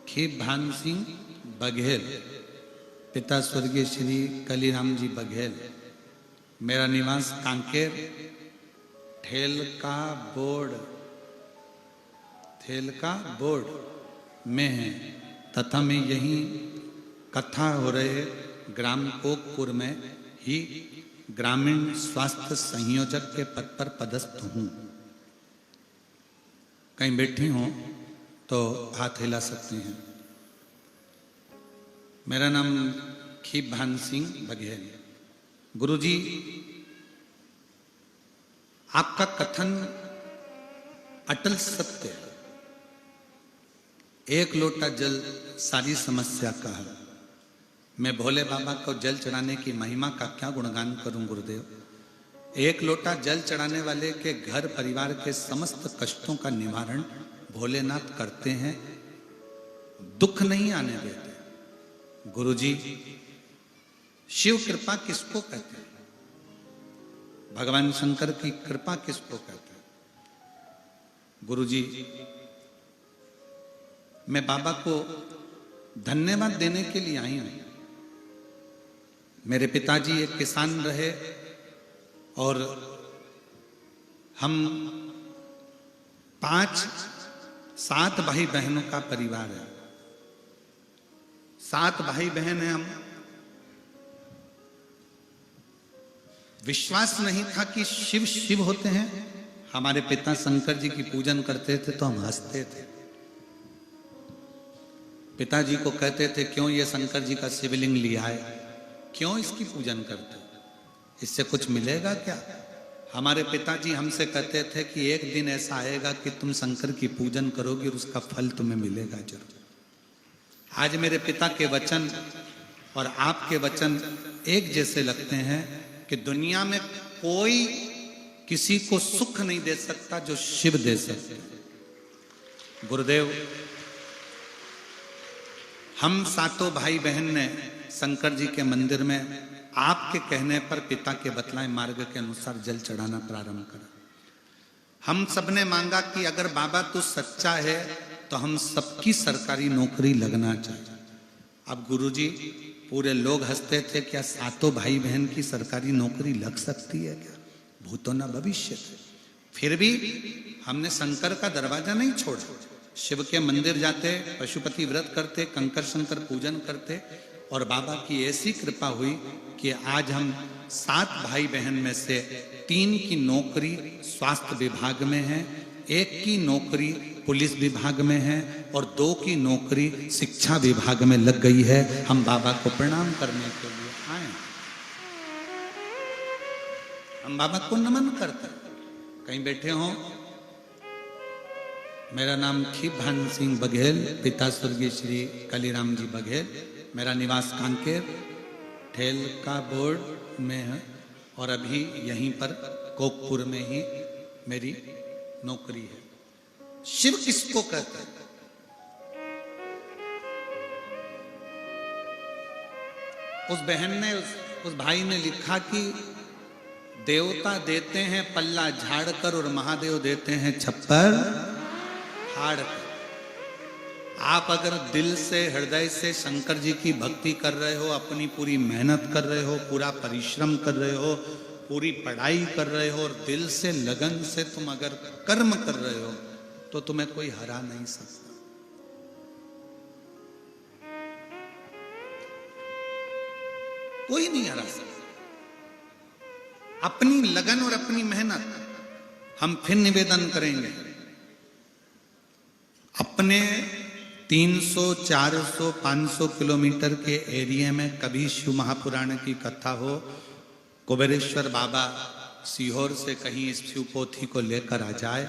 खीभान सिंह बघेल, पिता स्वर्गीय श्री कलीराम जी बघेल। मेरा निवास कांकेर ठेल का बोर्ड में है, तथा मैं यही कथा हो रहे ग्राम कोकपुर में ही ग्रामीण स्वास्थ्य संयोजक के पद पर पदस्थ हूं। कहीं बैठी हूं तो हाथ हिला सकते हैं। मेरा नाम खीभान सिंह बघेल। गुरुजी, आपका कथन अटल सत्य है। एक लोटा जल सारी समस्या का है। मैं भोले बाबा को जल चढ़ाने की महिमा का क्या गुणगान करूं गुरुदेव। एक लोटा जल चढ़ाने वाले के घर परिवार के समस्त कष्टों का निवारण भोलेनाथ करते हैं, दुख नहीं आने देते। गुरुजी, शिव कृपा किसको कहते हैं? भगवान शंकर की कृपा किसको कहते हैं? गुरुजी, मैं बाबा को धन्यवाद देने के लिए आई हूं। मेरे पिताजी एक किसान रहे और हम 5-7 भाई बहनों का परिवार है। 7 भाई बहन हैं हम। विश्वास नहीं था कि शिव शिव होते हैं। हमारे पिता शंकर जी की पूजन करते थे तो हम हंसते थे। पिताजी को कहते थे, क्यों ये शंकर जी का शिवलिंग लिया है, क्यों इसकी पूजन करते हो, इससे कुछ मिलेगा क्या? हमारे पिताजी हमसे कहते थे कि एक दिन ऐसा आएगा कि तुम शंकर की पूजन करोगे और उसका फल तुम्हें मिलेगा जरूर। आज मेरे पिता के वचन और आपके वचन एक जैसे लगते हैं कि दुनिया में कोई किसी को सुख नहीं दे सकता जो शिव दे सकते। गुरुदेव, हम 7 भाई बहन ने शंकर जी के मंदिर में आपके कहने पर पिता के बतलाए मार्ग के अनुसार जल चढ़ाना प्रारंभ करा। हम सबने मांगा कि अगर बाबा तू सच्चा है तो हम सबकी सरकारी नौकरी लगना चाहिए। अब गुरुजी, पूरे लोग हंसते थे, क्या 7 भाई बहन की सरकारी नौकरी लग सकती है क्या? भूतो न भविष्य। फिर भी हमने शंकर का दरवाजा नहीं छोड़ा। शिव के मंदिर जाते, पशुपति व्रत करते, कंकर शंकर पूजन करते और बाबा की ऐसी कृपा हुई कि आज हम 7 भाई बहन में से 3 की नौकरी स्वास्थ्य विभाग में है, 1 की नौकरी पुलिस विभाग में है और 2 की नौकरी शिक्षा विभाग में लग गई है। हम बाबा को प्रणाम करने के लिए आए। हम बाबा को नमन करते हैं। कहीं बैठे हो। मेरा नाम खीभान सिंह बघेल, पिता स्वर्गीय श्री कालीराम जी बघेल। मेरा निवास कांकेर ठेल का बोर्ड में है और अभी यहीं पर कोकपुर में ही मेरी नौकरी है। शिव किसको कहते हैं? उस बहन ने उस भाई ने लिखा कि देवता देते हैं पल्ला झाड़कर और महादेव देते हैं छप्पर फाड़ कर। आप अगर दिल से हृदय से शंकर जी की भक्ति कर रहे हो, अपनी पूरी मेहनत कर रहे हो, पूरा परिश्रम कर रहे हो, पूरी पढ़ाई कर रहे हो और दिल से लगन से तुम अगर कर्म कर रहे हो तो तुम्हें कोई हरा नहीं सकता। कोई नहीं हरा सकता। अपनी लगन और अपनी मेहनत। हम फिर निवेदन करेंगे, अपने 300, 400, 500 किलोमीटर के एरिया में कभी शिव महापुराण की कथा हो, कुबेरेश्वर बाबा सीहोर से कहीं इस शिव पोथी को लेकर आ जाए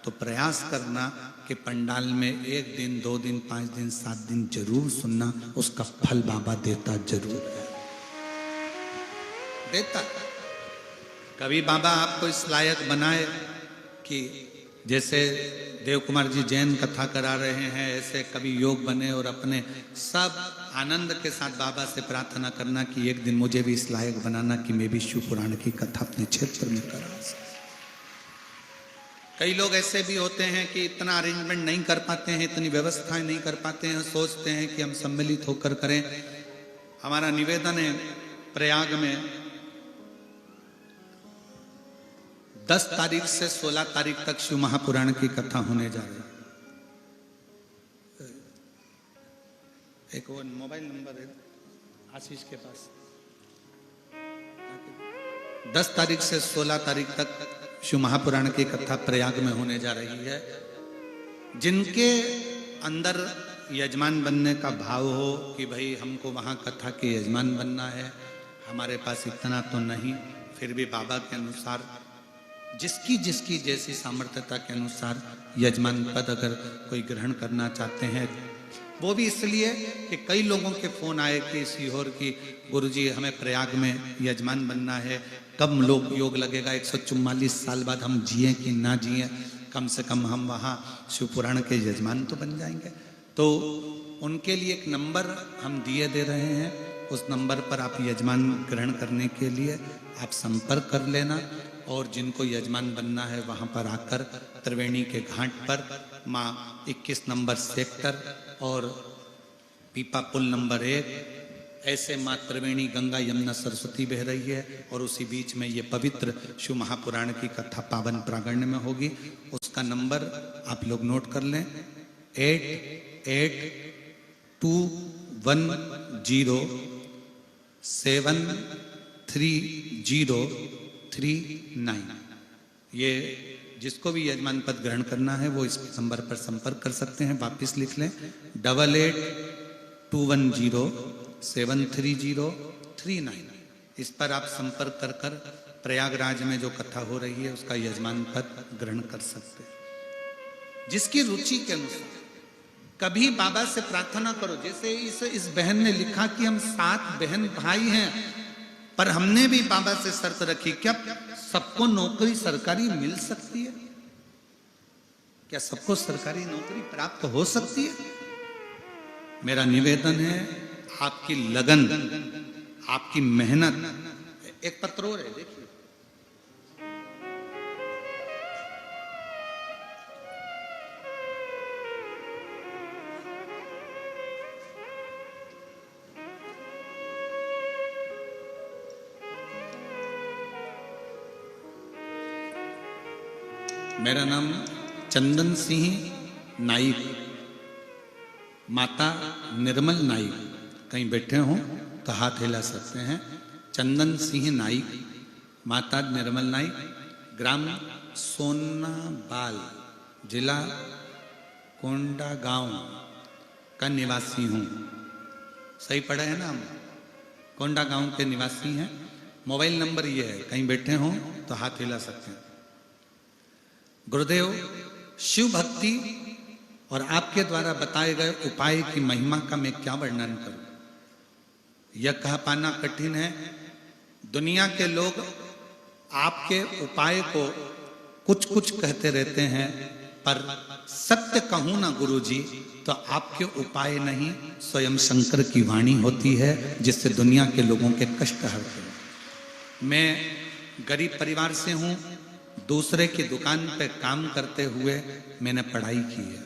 तो प्रयास करना कि पंडाल में 1 दिन, 2 दिन, 5 दिन, 7 दिन जरूर सुनना। उसका फल बाबा देता जरूर है, देता। कभी बाबा आपको इस लायक बनाए कि जैसे देव कुमार जी जैन कथा करा रहे हैं, ऐसे कभी योग बने और अपने सब आनंद के साथ बाबा से प्रार्थना करना कि एक दिन मुझे भी इस लायक बनाना कि मैं भी शिव पुराण की कथा अपने क्षेत्र में करा सकूं। कई लोग ऐसे भी होते हैं कि इतना अरेंजमेंट नहीं कर पाते हैं, इतनी व्यवस्थाएं नहीं कर पाते हैं, सोचते हैं कि हम सम्मिलित होकर करें। हमारा निवेदन है, प्रयाग में 10 तारीख से 16 तारीख तक शिव महापुराण की कथा होने जा रही है। एक वो मोबाइल नंबर है आशीष के पास। 10 तारीख से 16 तारीख तक शिव महापुराण की कथा प्रयाग में होने जा रही है। जिनके अंदर यजमान बनने का भाव हो कि भाई हमको वहाँ कथा के यजमान बनना है, हमारे पास इतना तो नहीं, फिर भी बाबा के अनुसार जिसकी जिसकी जैसी सामर्थ्यता के अनुसार यजमान पद अगर कोई ग्रहण करना चाहते हैं वो भी इसलिए कि कई लोगों के फोन आए कि सीहोर की गुरुजी हमें प्रयाग में यजमान बनना है, कब लोग योग लगेगा, 144 साल बाद हम जिए कि ना जिए, कम से कम हम वहाँ शिव पुराण के यजमान तो बन जाएंगे। तो उनके लिए एक नंबर हम दिए दे रहे हैं, उस नंबर पर आप यजमान ग्रहण करने के लिए आप संपर्क कर लेना। और जिनको यजमान बनना है वहाँ पर आकर त्रिवेणी के घाट पर माँ 21 नंबर सेक्टर और पीपा पुल नंबर 1, ऐसे माँ त्रिवेणी गंगा यमुना सरस्वती बह रही है और उसी बीच में ये पवित्र शिव महापुराण की कथा पावन प्रांगण में होगी। उसका नंबर आप लोग नोट कर लें, 8821073039। ये जिसको भी यजमान पद ग्रहण करना है वो इस नंबर पर संपर्क कर सकते हैं। वापिस लिख लें 8821073039। इस पर आप संपर्क कर कर प्रयागराज में जो कथा हो रही है उसका यजमान पद ग्रहण कर सकते हैं जिसकी रुचि के अनुसार। कभी बाबा से प्रार्थना करो, जैसे इस बहन ने लिखा कि हम 7 बहन भाई हैं, पर हमने भी बाबा से शर्त रखी, क्या सबको नौकरी सरकारी मिल सकती है? क्या सबको सरकारी नौकरी प्राप्त हो सकती है? मेरा निवेदन है आपकी लगन, आपकी मेहनत। एक पत्र और है, देखिए, मेरा नाम चंदन सिंह नाइक, माता निर्मल नाइक, कहीं बैठे हो तो हाथ हिला सकते हैं। चंदन सिंह नाइक, माता निर्मल नाइक, ग्राम सोनाबाल, जिला कोंडागांव का निवासी हूँ। सही पढ़ा है ना? हम कोंडागांव के निवासी हैं। मोबाइल नंबर ये है, कहीं बैठे हो तो हाथ हिला सकते हैं। गुरुदेव, शिव भक्ति और आपके द्वारा बताए गए उपाय की महिमा का मैं क्या वर्णन करूं? यह कह पाना कठिन है। दुनिया के लोग आपके उपाय को कुछ कुछ कहते रहते हैं, पर सत्य कहूं ना गुरुजी तो आपके उपाय नहीं, स्वयं शंकर की वाणी होती है जिससे दुनिया के लोगों के कष्ट हरते हैं। मैं गरीब परिवार से हूं, दूसरे की दुकान पे काम करते हुए मैंने पढ़ाई की है।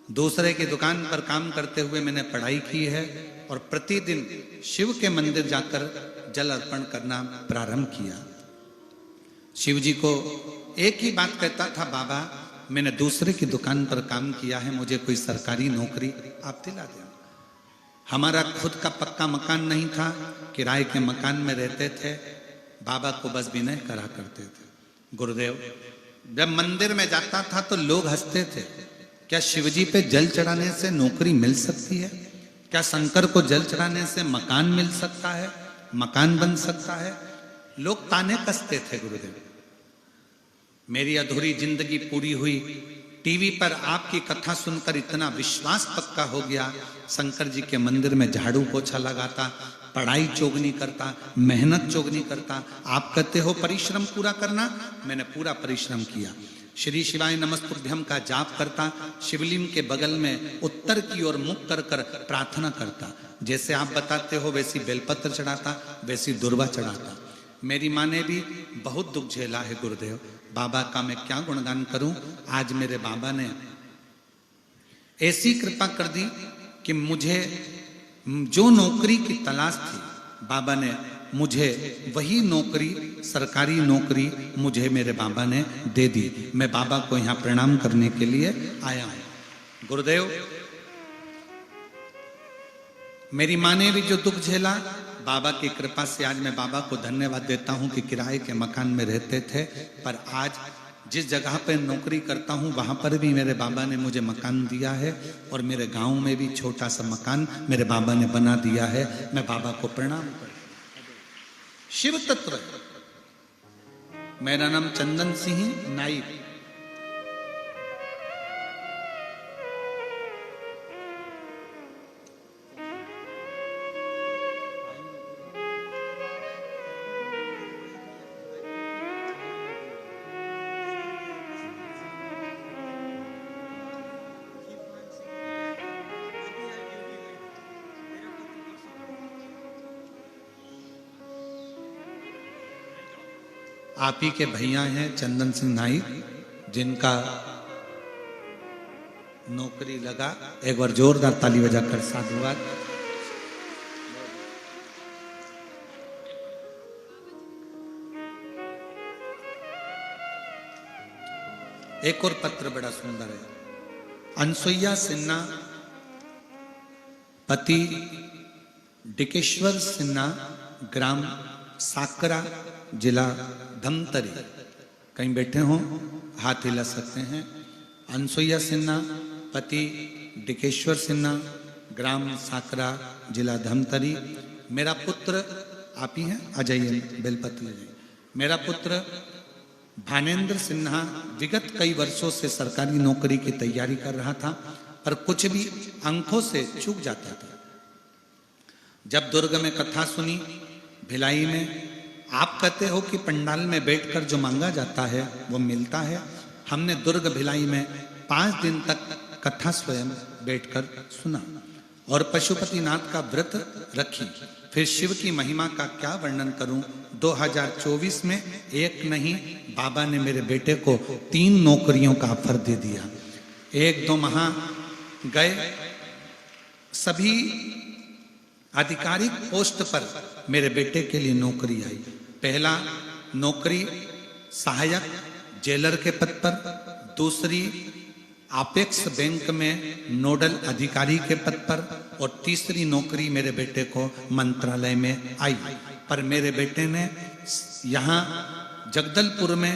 दूसरे की दुकान पर काम करते हुए मैंने पढ़ाई की है और प्रतिदिन शिव के मंदिर जाकर जल अर्पण करना प्रारंभ किया। शिव जी को एक ही बात कहता था, बाबा मैंने दूसरे की दुकान पर काम किया है, मुझे कोई सरकारी नौकरी आप दिला दें। हमारा खुद का पक्का मकान नहीं था, किराए के मकान में रहते थे। बाबा को बस विनय करा करते थे। गुरुदेव, जब मंदिर में जाता था तो लोग हंसते थे, क्या शिवजी पे जल चढ़ाने से नौकरी मिल सकती है? क्या शंकर को जल चढ़ाने से मकान मिल सकता है, मकान बन सकता है? लोग ताने कसते थे। गुरुदेव, मेरी अधूरी जिंदगी पूरी हुई। टीवी पर आपकी कथा सुनकर इतना विश्वास पक्का हो गया। शंकर जी के मंदिर में झाड़ू पोछा लगाता, पढ़ाई चोगनी करता, मेहनत चोगनी करता। आप कहते हो परिश्रम पूरा करना, मैंने पूरा परिश्रम किया। श्री शिवाय नमस्तुभ्यम का जाप करता, शिवलिंग के बगल में उत्तर की ओर मुख कर कर प्रार्थना करता। जैसे आप बताते हो वैसी बेलपत्र चढ़ाता, वैसी दुर्वा चढ़ाता। मेरी माँ ने भी बहुत दुख झेला है। गुरुदेव, बाबा का मैं क्या गुणगान करूं। आज मेरे बाबा ने ऐसी कृपा कर दी कि मुझे जो नौकरी की तलाश थी, बाबा ने मुझे वही नौकरी, सरकारी नौकरी मुझे मेरे बाबा ने दे दी। मैं बाबा को यहाँ प्रणाम करने के लिए आया हूं। गुरुदेव, मेरी माँ ने भी जो दुख झेला, बाबा की कृपा से आज मैं बाबा को धन्यवाद देता हूं कि किराए के मकान में रहते थे, पर आज जिस जगह पर नौकरी करता हूं वहां पर भी मेरे बाबा ने मुझे मकान दिया है और मेरे गांव में भी छोटा सा मकान मेरे बाबा ने बना दिया है। मैं बाबा को प्रणाम करता हूं। शिव तत्व। मेरा नाम चंदन सिंह नाइक। 8821073039 आप ही के भैया हैं चंदन सिंह नाइक, जिनका नौकरी लगा। एक बार जोरदार ताली बजाकर साधुवाद। एक और पत्र बड़ा सुंदर है। अनसुईया सिन्हा पति डिकेश्वर सिन्हा, ग्राम साकरा, जिला धमतरी। कहीं बैठे हो हाथ हिला सकते हैं। अनसुईया सिन्हा पति डिकेश्वर सिन्हा, ग्राम साकरा, जिला धमतरी। मेरा पुत्र, आप ही हैं, आ जाइए बेलपत्र ले जाइए। मेरा पुत्र भानेंद्र सिन्हा विगत कई वर्षों से सरकारी नौकरी की तैयारी कर रहा था, पर कुछ भी अंकों से चूक जाता था। जब दुर्ग में कथा सुनी, भिलाई में, आप कहते हो कि पंडाल में बैठकर जो मांगा जाता है वो मिलता है। हमने दुर्ग भिलाई में 5 दिन तक कथा स्वयं बैठकर सुना और पशुपतिनाथ का व्रत रखी। फिर शिव की महिमा का क्या वर्णन करूं। 2024 में एक नहीं, बाबा ने मेरे बेटे को 3 नौकरियों का ऑफर दे दिया। 1-2 माह गए, सभी आधिकारिक पोस्ट पर मेरे बेटे के लिए नौकरी आई। पहला नौकरी सहायक जेलर के पद पर, दूसरी अपेक्स बैंक में नोडल अधिकारी के पद पर, और तीसरी नौकरी मेरे बेटे को मंत्रालय में आई। पर मेरे बेटे ने यहाँ जगदलपुर में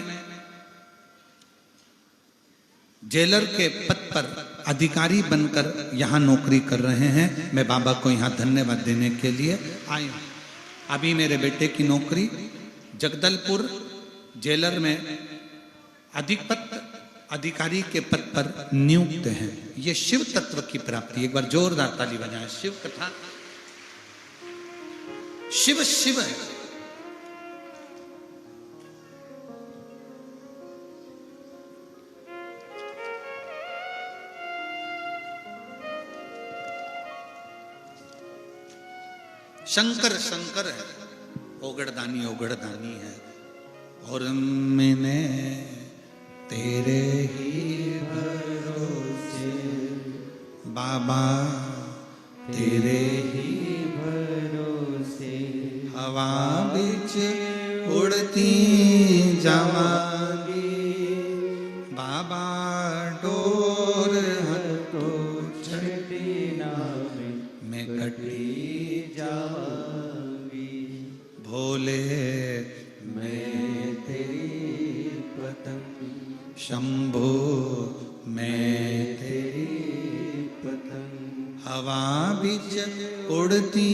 जेलर के पद पर अधिकारी बनकर यहाँ नौकरी कर रहे हैं। मैं बाबा को यहाँ धन्यवाद देने के लिए आया हूँ। अभी मेरे बेटे की नौकरी जगदलपुर जेलर में अधिकारी के पद पर नियुक्त हैं। ये शिव तत्व की प्राप्ति। एक बार जोरदार ताली बजाएं। शिव कथा, शिव शिव है। शंकर शंकर है, ओगड़दानी ओगड़दानी है। और मैंने तेरे ही भरोसे बाबा, तेरे ही भरोसे हवा बिच उड़ती जावांगी। बाबा डोर हतो छठी नामे मैं कटी जावांगी। भोले मैं तेरी पतंग, शंभो मैं तेरी पतंग, हवा बिच उड़ती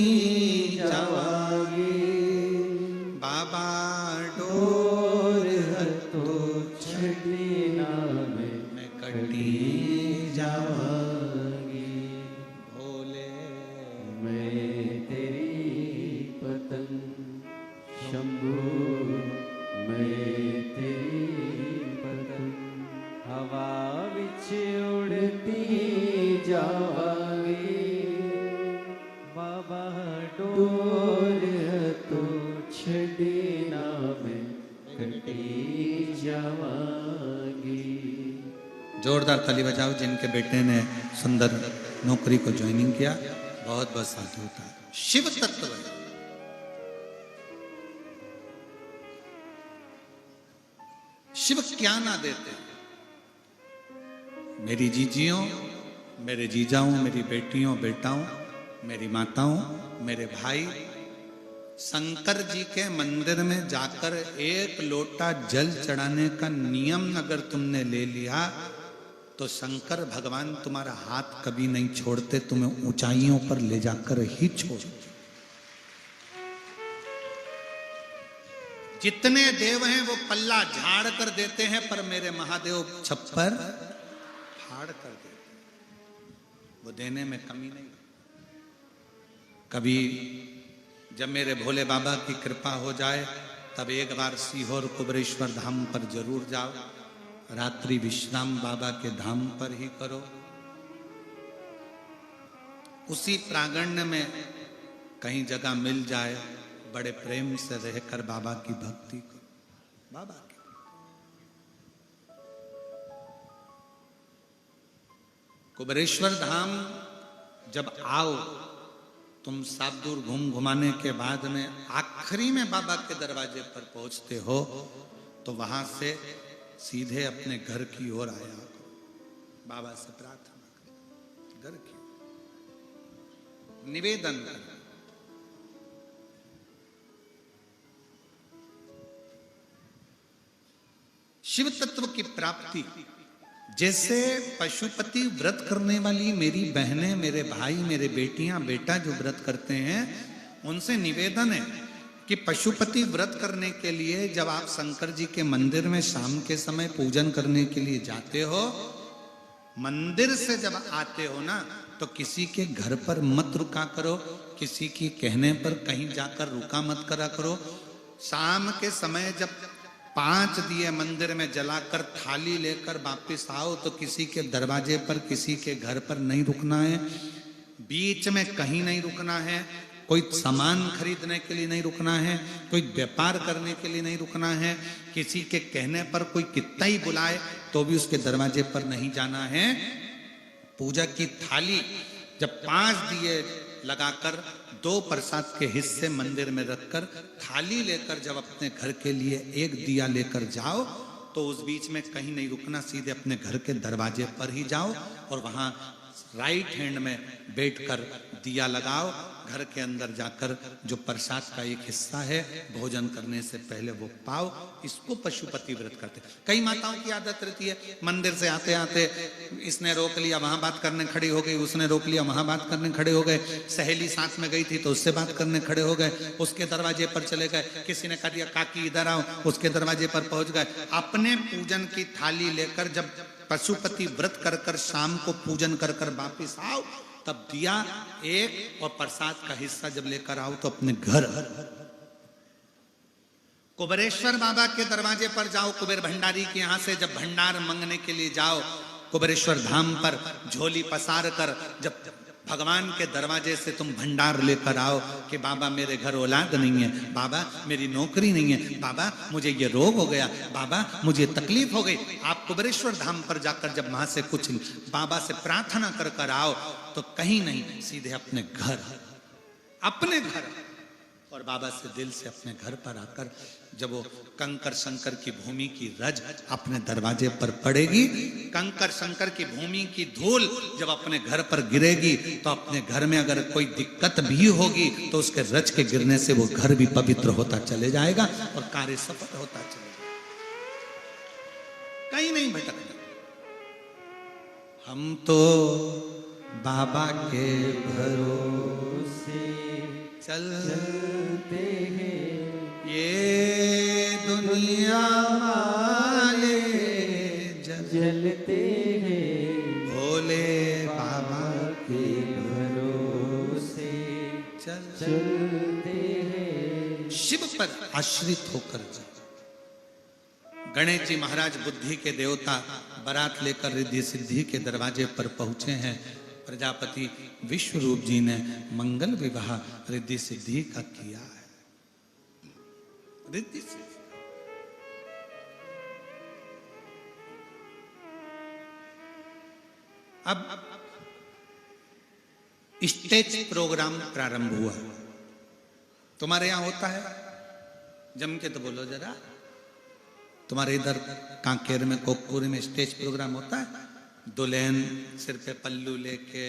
जावांगी। बाबा डोर हतो छठी नामे मैं कटी जावांगी। भोले मैं तेरी पतंग, शंभो मैं तेरी पतंग, हवा बिच उड़ती जावांगी। बाबा डोर तो छड़ी नामे कटी जावांगी। जोरदार ताली बजाओ जिनके बेटे ने सुंदर नौकरी को ज्वाइनिंग किया। बहुत बहुत साधु होता है। शिव तत्व है। शिव क्या ना देते। मेरी जीजियों, मेरे जीजाओं, मेरी बेटियों बेटाओं, मेरी माताओं, मेरे भाई, शंकर जी के मंदिर में जाकर 1 लोटा जल चढ़ाने का नियम अगर तुमने ले लिया तो शंकर भगवान तुम्हारा हाथ कभी नहीं छोड़ते, तुम्हें ऊंचाइयों पर ले जाकर ही छोड़ते। जितने देव हैं वो पल्ला झाड़ कर देते हैं, पर मेरे महादेव छप्पर फाड़ कर देते हैं। वो देने में कमी नहीं। कभी जब मेरे भोले बाबा की कृपा हो जाए तब एक बार सीहोर कुबरेश्वर धाम पर जरूर जाओ। रात्रि विश्राम बाबा के धाम पर ही करो। उसी प्रांगण में कहीं जगह मिल जाए, बड़े प्रेम से रहकर बाबा की भक्ति करो। बाबा के। कुबेरेश्वर धाम जब आओ तुम सात दूर घूम घुमाने के बाद में आखिरी में बाबा के दरवाजे पर पहुंचते हो तो वहां से सीधे अपने घर की ओर आया करो, बाबा से प्रार्थना करो, घर की निवेदन करो। शिव तत्व की प्राप्ति, जैसे पशुपति व्रत करने वाली मेरी बहनें, मेरे भाई, मेरे बेटियां, बेटा जो व्रत करते हैं, उनसे निवेदन है कि पशुपति व्रत करने के लिए जब आप शंकर जी के मंदिर में शाम के समय पूजन करने के लिए जाते हो, मंदिर से जब आते हो ना, तो किसी के घर पर मत रुका करो, किसी के कहने पर कहीं जाकर रुका मत करा करो। शाम के समय जब 5 दिए मंदिर में जलाकर थाली लेकर वापिस आओ तो किसी के दरवाजे पर, किसी के घर पर नहीं रुकना है, बीच में कहीं नहीं रुकना है, कोई सामान खरीदने के लिए नहीं रुकना है, कोई व्यापार करने के लिए नहीं रुकना है, किसी के कहने पर कोई कितना ही बुलाए तो भी उसके दरवाजे पर नहीं जाना है। पूजा की थाली जब 5 दिए लगाकर 2 प्रसाद के हिस्से मंदिर में रखकर थाली लेकर जब अपने घर के लिए 1 दिया लेकर जाओ तो उस बीच में कहीं नहीं रुकना, सीधे अपने घर के दरवाजे पर ही जाओ और वहां राइट हैंड में बैठकर दिया लगाओ। घर के अंदर जाकर जो प्रसाद का एक हिस्सा है भोजन करने से पहले वो पाओ। इसको पशुपति व्रत करते। कई माताओं की आदत रहती है, मंदिर से आते आते इसने रोक लिया, वहां बात करने खड़ी हो गई, उसने रोक लिया, वहां बात करने खड़े हो गए, सहेली साथ में गई थी तो उससे बात करने खड़े हो गए, उसके दरवाजे पर चले गए, किसी ने कह दिया काकी इधर आओ, उसके दरवाजे पर पहुंच गए। अपने पूजन की थाली लेकर जब पशुपति व्रत कर कर शाम को पूजन कर कर वापिस आओ, तब दिया एक और प्रसाद का हिस्सा जब लेकर आओ तो अपने घर कुबेरेश्वर बाबा के दरवाजे पर जाओ, कुबेर भंडारी के यहां से जब भंडार मांगने के लिए जाओ, कुबेरेश्वर धाम पर झोली पसार कर जब भगवान के दरवाजे से तुम भंडार लेकर आओ कि बाबा मेरे घर औलाद नहीं है, बाबा मेरी नौकरी नहीं है, बाबा मुझे ये रोग हो गया, बाबा मुझे तकलीफ हो गई। आप कुबेरेश्वर धाम पर जाकर जब वहां से कुछ बाबा से प्रार्थना कर कर आओ तो कहीं नहीं, सीधे अपने घर और बाबा से दिल से अपने घर पर आकर जब वो कंकर शंकर की भूमि की रज अपने दरवाजे पर पड़ेगी, कंकर शंकर की भूमि की धूल जब अपने घर पर गिरेगी तो अपने घर में अगर कोई दिक्कत भी होगी तो उसके रज के गिरने से वो घर भी पवित्र होता चले जाएगा और कार्य सफल होता चलेगा, कहीं नहीं भटकना। हम तो बाबा के भरोसे चलते हैं, ये दुनिया वाले जलते हैं, भोले बाबा के भरोसे चलते हैं। शिव पर आश्रित होकर गणेश जी महाराज बुद्धि के देवता बारात लेकर रिद्धि सिद्धि के दरवाजे पर पहुंचे हैं। प्रजापति विश्वरूप जी ने मंगल विवाह रिद्धि सिद्धि का किया है। रिद्धि सिद्धि अब स्टेज प्रोग्राम प्रारंभ हुआ। तुम्हारे यहां होता है? जम के तो बोलो जरा। तुम्हारे इधर कांकेर में कोकपुर में स्टेज प्रोग्राम होता है? दुल्हन सिर पे पल्लू लेके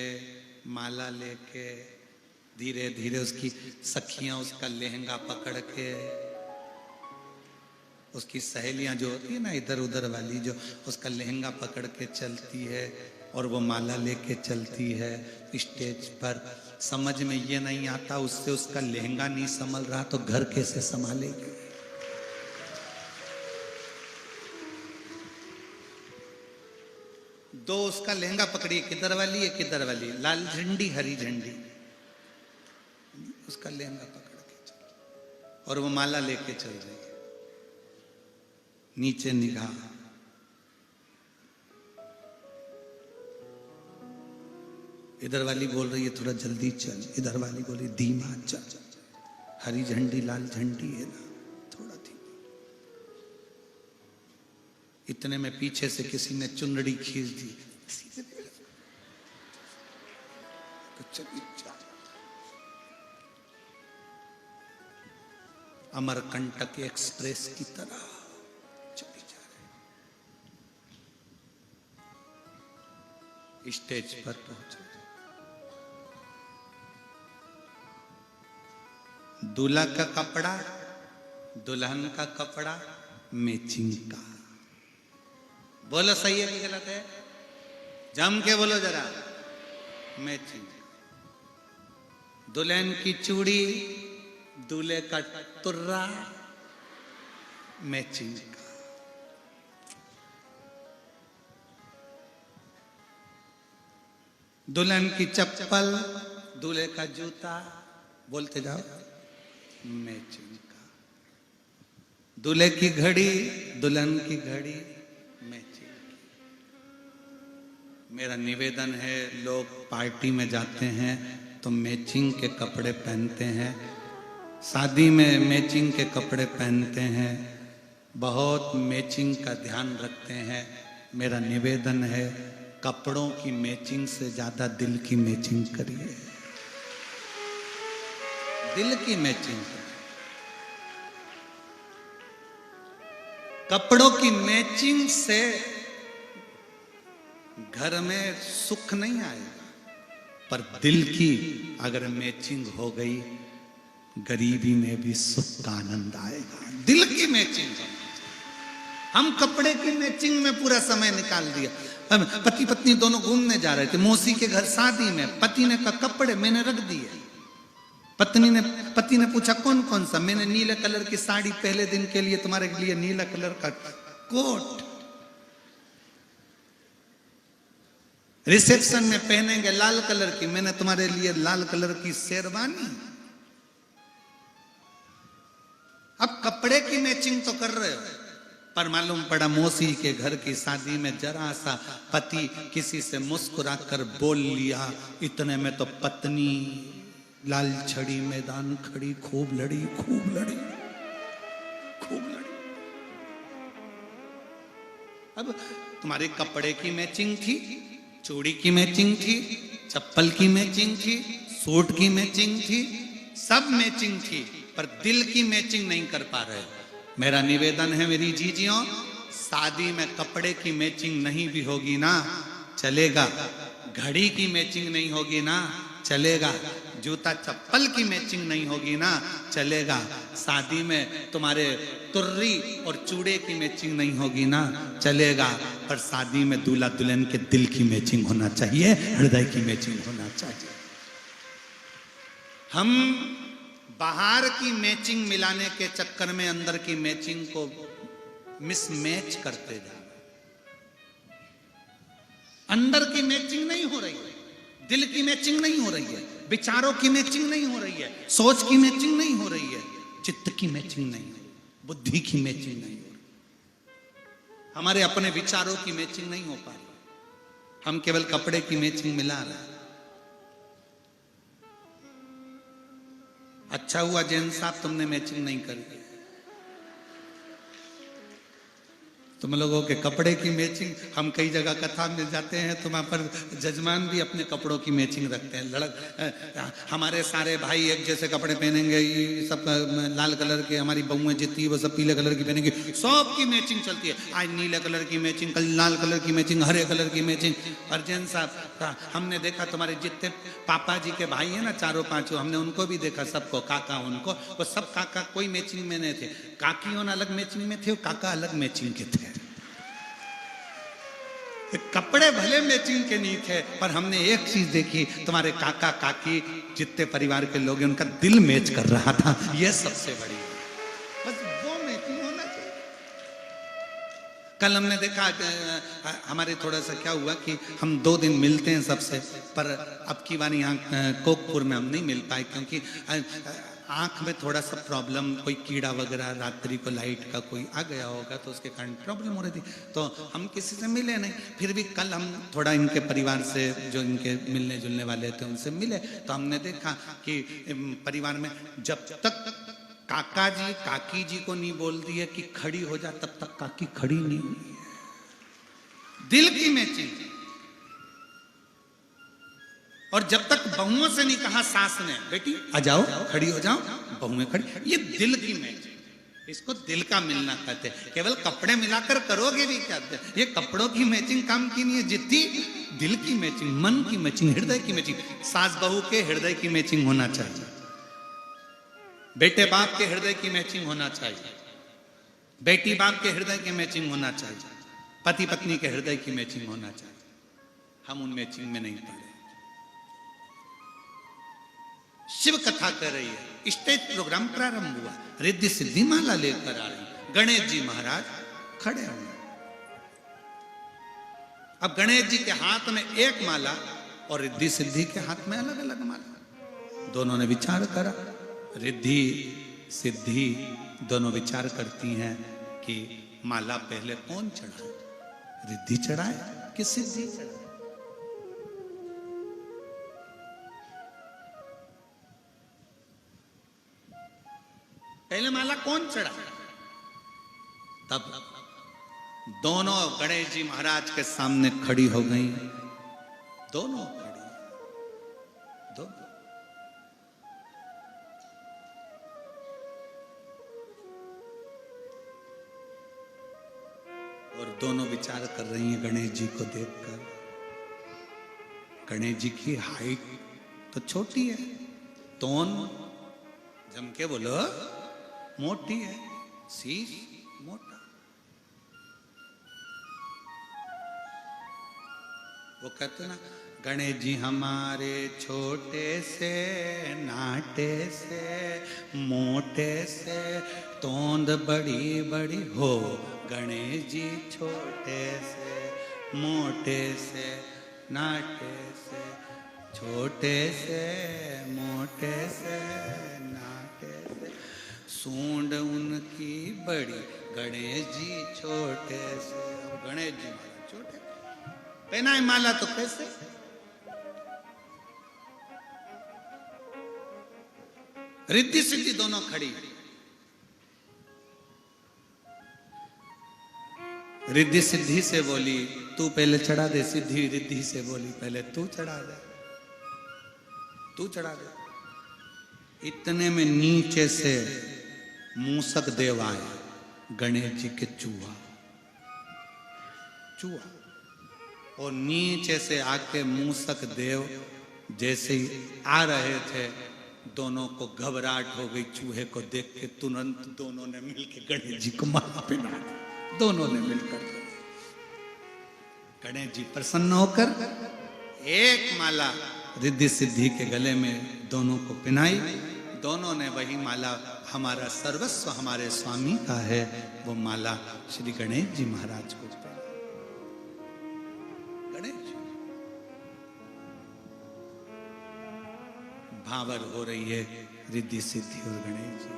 माला लेके धीरे धीरे उसकी सखियां उसका लहंगा पकड़ के, उसकी सहेलियां जो होती है ना इधर उधर वाली, जो उसका लहंगा पकड़ के चलती है और वो माला लेके चलती है स्टेज पर। समझ में ये नहीं आता, उससे उसका लहंगा नहीं संभल रहा तो घर कैसे संभालेगी? दो उसका लहंगा पकड़िए, किधर वाली है किधर वाली, लाल झंडी हरी झंडी, उसका लहंगा पकड़ के चल और वो माला लेके चल रही है, नीचे निगाह। इधर वाली बोल रही है थोड़ा जल्दी चल, इधर वाली बोली धीमा चल, हरी झंडी लाल झंडी है ना, थोड़ा धीमा। इतने में पीछे से किसी ने चुनड़ी खींच दी। अमरकंटक एक्सप्रेस की तरह चली जा रही। स्टेज पर पहुंचे, दूल्हा का कपड़ा, दुल्हन का कपड़ा मैचिंग का। बोलो सही है कि गलत है? जम के बोलो जरा। मैचिंग। दुल्हन की चूड़ी, दूल्हे का तुर्रा मैचिंग का। दुल्हन की चप्पल, दूल्हे का जूता, बोलते जाओ, मैचिंग का। दूल्हे की घड़ी, दुल्हन की घड़ी मैचिंग की। मेरा निवेदन है, लोग पार्टी में जाते हैं तो मैचिंग के कपड़े पहनते हैं, शादी में मैचिंग के कपड़े पहनते हैं, बहुत मैचिंग का ध्यान रखते हैं। मेरा निवेदन है, कपड़ों की मैचिंग से ज्यादा दिल की मैचिंग करिए। दिल की मैचिंग। कपड़ों की मैचिंग से घर में सुख नहीं आएगा, पर दिल की अगर मैचिंग हो गई, गरीबी में भी सुख का आनंद आएगा। दिल की मैचिंग। हम कपड़े की मैचिंग में पूरा समय निकाल दिया। पति पत्नी दोनों घूमने जा रहे थे, मौसी के घर शादी में, पति ने कहा कपड़े मैंने रख दिए। पति ने पूछा कौन कौन सा? मैंने नीले कलर की साड़ी, पहले दिन के लिए तुम्हारे लिए नीला कलर का कोट, रिसेप्शन में पहनेंगे लाल कलर की, मैंने तुम्हारे लिए लाल कलर की शेरवानी। अब कपड़े की मैचिंग तो कर रहे हो, पर मालूम पड़ा मौसी के घर की शादी में जरा सा पति किसी से मुस्कुराकर बोल लिया, इतने में तो पत्नी लाल छड़ी मैदान खड़ी, खूब लड़ी, खूब लड़ी, खूब लड़ी। अब तुम्हारे कपड़े की मैचिंग थी, चूड़ी की मैचिंग थी, चप्पल की मैचिंग थी, सूट की मैचिंग थी, सब मैचिंग थी, पर दिल की मैचिंग नहीं कर पा रहे। मेरा निवेदन है मेरी जीजियों, शादी में कपड़े की मैचिंग नहीं भी होगी ना चलेगा, घड़ी की मैचिंग नहीं होगी ना चलेगा, जूता चप्पल की मैचिंग नहीं होगी ना चलेगा, शादी में तुम्हारे तुर्री और चूड़े की मैचिंग नहीं होगी ना चलेगा, पर शादी में दूल्हा दुल्हन के दिल की मैचिंग होना चाहिए, हृदय की मैचिंग होना चाहिए। हम बाहर की मैचिंग मिलाने के चक्कर में अंदर की मैचिंग को मिसमैच करते जा रहे। अंदर की मैचिंग नहीं हो रही है, दिल की मैचिंग नहीं हो रही है, विचारों की मैचिंग नहीं हो रही है, सोच की मैचिंग नहीं हो रही है, चित्त की मैचिंग नहीं हो रही, बुद्धि की मैचिंग नहीं हो रही, हमारे अपने विचारों की मैचिंग नहीं हो पा रही, हम केवल कपड़े की मैचिंग मिला रहे हैं। अच्छा हुआ जैन साहब तुमने मैचिंग नहीं करी। तुम लोगों के कपड़े की मैचिंग, हम कई जगह कथा में जाते हैं तो वहां पर जजमान भी अपने कपड़ों की मैचिंग रखते हैं। हमारे सारे भाई एक जैसे कपड़े पहनेंगे, ये सब लाल कलर के, हमारी बहुएं जितनी वो सब पीले कलर की पहनेंगी, सब की मैचिंग चलती है। आज नीले कलर की मैचिंग, कल लाल कलर की मैचिंग, हरे कलर की मैचिंग। और जैन साहब हमने देखा तुम्हारे जितने पापा जी के भाई है ना, चारों पांचों, हमने उनको भी देखा, सबको, काका उनको, वो सब काका कोई मैचिंग में नहीं थे, काकी होना अलग मैचिंग में थे, काका अलग मैचिंग के थे। कपड़े भले मैचिंग के नहीं थे, पर हमने एक चीज देखी, तुम्हारे काका काकी जितने परिवार के लोग हैं उनका दिल मैच कर रहा था, ये सबसे बड़ी, बस वो मैचिंग होना चाहिए। कल हमने देखा, हमारे थोड़ा सा क्या हुआ कि हम 2 दिन मिलते हैं सबसे, पर अब की बार यहाँ कोकपुर में हम नहीं मिल पाए, क्योंकि आंख में थोड़ा सा प्रॉब्लम, कोई कीड़ा वगैरह, रात्रि को लाइट का कोई आ गया होगा तो उसके कारण प्रॉब्लम हो रही थी, तो हम किसी से मिले नहीं। फिर भी कल हम थोड़ा इनके परिवार से, जो इनके मिलने जुलने वाले थे उनसे मिले, तो हमने देखा कि परिवार में जब तक काका जी काकी जी को नहीं बोल दिए कि खड़ी हो जा, तब तक काकी खड़ी नहीं हुई है। दिल की मैचिंग। और जब तक बहुओं से नहीं कहा सास ने, बेटी आ जाओ, खड़ी हो जाओ, बहुएं खड़ी, ये दिल की मैचिंग, इसको दिल का मिलना कहते हैं। केवल कपड़े मिलाकर करोगे भी क्या, ये कपड़ों की मैचिंग काम की नहीं है, जितनी दिल की मैचिंग, मन की मैचिंग, हृदय की मैचिंग। सास बहू के हृदय की मैचिंग होना चाहिए, बेटे बाप के हृदय की मैचिंग होना चाहिए, बेटी बाप के हृदय की मैचिंग होना चाहिए, पति पत्नी के हृदय की मैचिंग होना चाहिए। हम उन मैचिंग में नहीं पड़े। शिव कथा कर रही है, स्टेज प्रोग्राम प्रारंभ हुआ, रिद्धि सिद्धि माला लेकर आ रही, गणेश जी महाराज खड़े हुए। अब गणेश जी के हाथ में एक माला और रिद्धि सिद्धि के हाथ में अलग अलग माला। दोनों ने विचार करा, रिद्धि सिद्धि दोनों विचार करती हैं कि माला पहले कौन चढ़ाए, रिद्धि चढ़ाए कि सिद्धि चढ़ाए। पहले माला कौन चढ़ाए? तब दोनों गणेश जी महाराज के सामने खड़ी हो गई, दोनों खड़ी, दोनों। और दोनों विचार कर रही हैं गणेश जी को देखकर। गणेश जी की हाइट तो छोटी है, तोन जम के बोलो मोटी है, शीश मोटा। वो कहते ना, गणेश जी हमारे छोटे से नाटे से मोटे से तोंद बड़ी बड़ी हो, गणेश जी छोटे से मोटे से नाटे से, छोटे से मोटे से नाटे से, सूंड उनकी बड़ी, गणेश जी छोटे से। गणेश जी महाराज छोटे, पहना है माला तो कैसे? रिद्धि सिद्धि दोनों खड़ी। रिद्धि सिद्धि से बोली तू पहले चढ़ा दे, सिद्धि रिद्धि से बोली पहले तू चढ़ा दे, तू चढ़ा दे। इतने में नीचे से मूसक देव आए, गणेश जी के चूहा, चूहा। और नीचे से आके मूसक देव जैसे ही आ रहे थे, दोनों को घबराहट हो गई चूहे को देख के। तुरंत दोनों ने मिलकर गणेश जी को माला पहना दी, दोनों ने मिलकर। गणेश जी प्रसन्न होकर एक माला रिद्धि सिद्धि के गले में दोनों को पहनाई। दोनों ने वही माला, हमारा सर्वस्व हमारे स्वामी का है, वो माला श्री गणेश जी महाराज को पहनाई। गणेश जी भावर हो रही है रिद्धि सिद्धि और गणेश जी।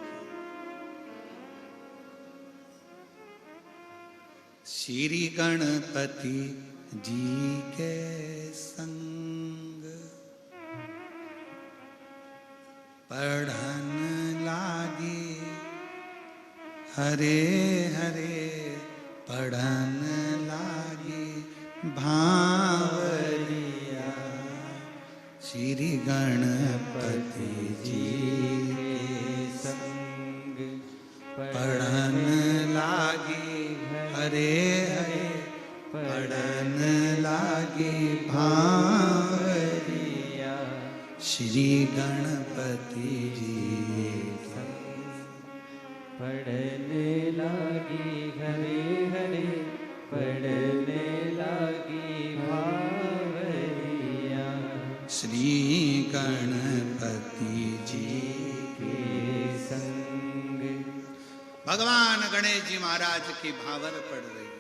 श्री गणपति जी के संग पढ़न लागी, हरे हरे पढ़न लागी भावरिया। श्री गणपति जी के संग पढ़न लागी, हरे हरे पढ़न लागी भावरिया। श्री गणपति जी पढ़ने लागी, हरे हरे पढ़ने लागी भावरिया। श्री गणपति जी के संग भगवान गणेश जी महाराज की भावर पड़ रही है,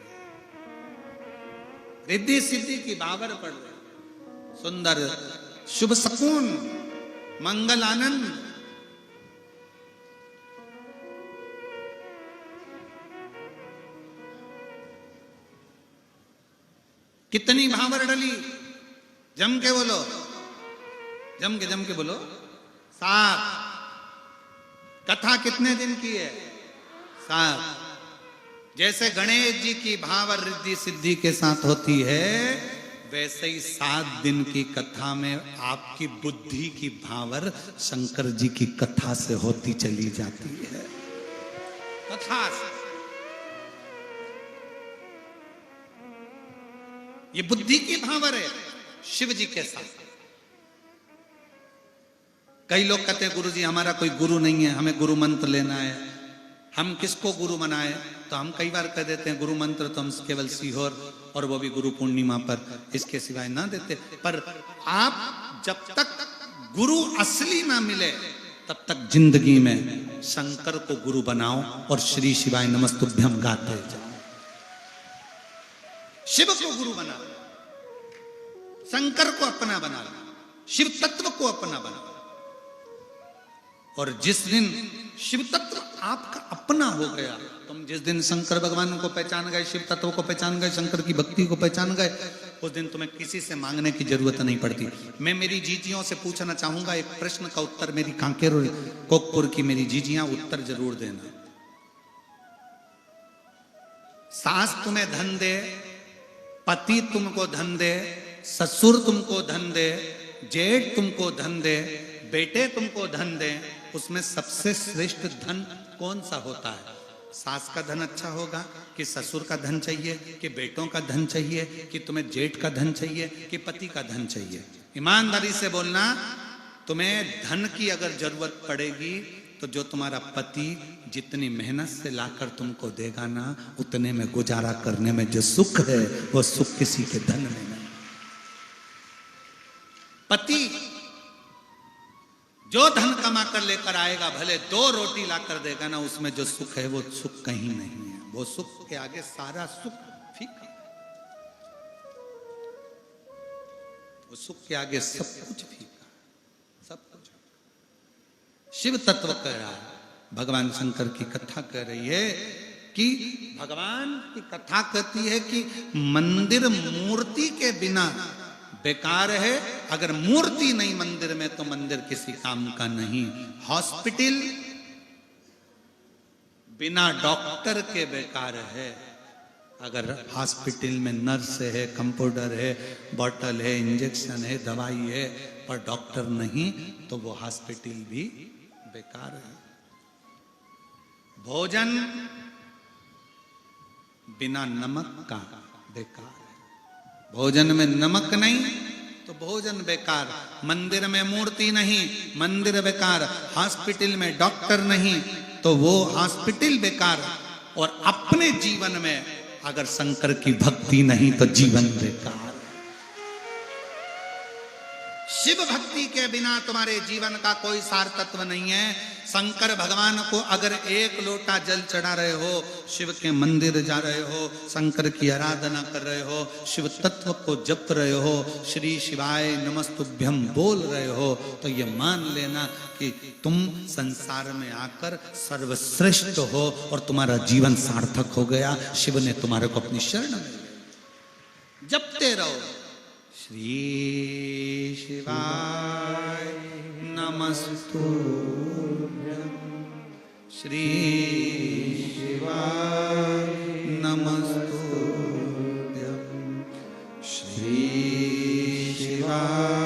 रिद्धि सिद्धि की भावर पड़ रही है। सुंदर शुभ सकून मंगल आनंद। कितनी भावर डली, जम के बोलो, जम के बोलो। 7। कथा कितने दिन की है? 7। जैसे गणेश जी की भाव रिद्धि सिद्धि के साथ होती है, वैसे ही 7 दिन की कथा में आपकी बुद्धि की भावर शंकर जी की कथा से होती चली जाती है। कथा से ये बुद्धि की भावर है शिव जी के साथ। कई लोग कहते हैं गुरु जी हमारा कोई गुरु नहीं है, हमें गुरु मंत्र लेना है, हम किसको गुरु बनाए? तो हम कई बार कह देते हैं गुरु मंत्र तो हम केवल सीहोर और वो भी गुरु पूर्णिमा पर, इसके सिवाय ना देते। पर आप जब तक गुरु असली ना मिले तब तक जिंदगी में शंकर को गुरु बनाओ और श्री शिवाय नमस्तुभ्यम गाते जाओ। शिव को गुरु बना, शंकर को अपना बना, शिव तत्व को अपना बना। और जिस दिन शिव तत्व आपका अपना हो गया, तुम जिस दिन शंकर भगवान को पहचान गए, शिव तत्व को पहचान गए, शंकर की भक्ति को पहचान गए, उस दिन तुम्हें किसी से मांगने की जरूरत नहीं पड़ती। मैं मेरी जीजियों से पूछना चाहूंगा एक प्रश्न का उत्तर, मेरी कांकेर और कोकपुर की मेरी जीजियां उत्तर जरूर देना। सास तुम्हें धन दे, पति तुमको धन दे, ससुर तुमको धन दे, जेठ तुमको धन दे, बेटे तुमको धन दे, उसमें सबसे श्रेष्ठ धन कौन सा होता है? सास का धन अच्छा होगा कि ससुर का धन चाहिए कि बेटों का धन चाहिए कि तुम्हें जेठ का धन चाहिए कि पति का धन चाहिए? ईमानदारी से बोलना। तुम्हें धन की अगर जरूरत पड़ेगी तो जो तुम्हारा पति जितनी मेहनत से लाकर तुमको देगा ना, उतने में गुजारा करने में जो सुख है वो सुख किसी के धन में नहीं। पति जो धन कमा कर लेकर आएगा, भले 2 रोटी लाकर देगा ना, उसमें जो सुख है वो सुख कहीं नहीं है। वो सुख के आगे सारा सुख फीका, वो सुख के आगे सब कुछ फीका, सब कुछ। शिव तत्व कह रहा है, भगवान शंकर की कथा कह रही है कि भगवान की कथा कहती है कि मंदिर मूर्ति के बिना बेकार है। अगर मूर्ति नहीं मंदिर में तो मंदिर किसी काम का नहीं। हॉस्पिटल बिना डॉक्टर के बेकार है। अगर हॉस्पिटल में नर्स है, कंपाउंडर है, बॉटल है, इंजेक्शन है, दवाई है, पर डॉक्टर नहीं तो वो हॉस्पिटल भी बेकार है। भोजन बिना नमक का बेकार है। भोजन में नमक नहीं तो भोजन बेकार। मंदिर में मूर्ति नहीं, मंदिर बेकार। हॉस्पिटल में डॉक्टर नहीं तो वो हॉस्पिटल बेकार। और अपने जीवन में अगर शंकर की भक्ति नहीं तो जीवन बेकार। शिव भक्ति के बिना तुम्हारे जीवन का कोई सार तत्व नहीं है। शंकर भगवान को अगर 1 लोटा जल चढ़ा रहे हो, शिव के मंदिर जा रहे हो, शंकर की आराधना कर रहे हो, शिव तत्व को जप रहे हो, श्री शिवाय नमस्तुभ्यम बोल रहे हो, तो ये मान लेना कि तुम संसार में आकर सर्वश्रेष्ठ हो और तुम्हारा जीवन सार्थक हो गया। शिव ने तुम्हारे को अपनी शरण में लिया। जपते रहो श्री शिवाय नमस्तुभ्यं, श्री शिवाय नमस्तुभ्यं, श्री शिवाय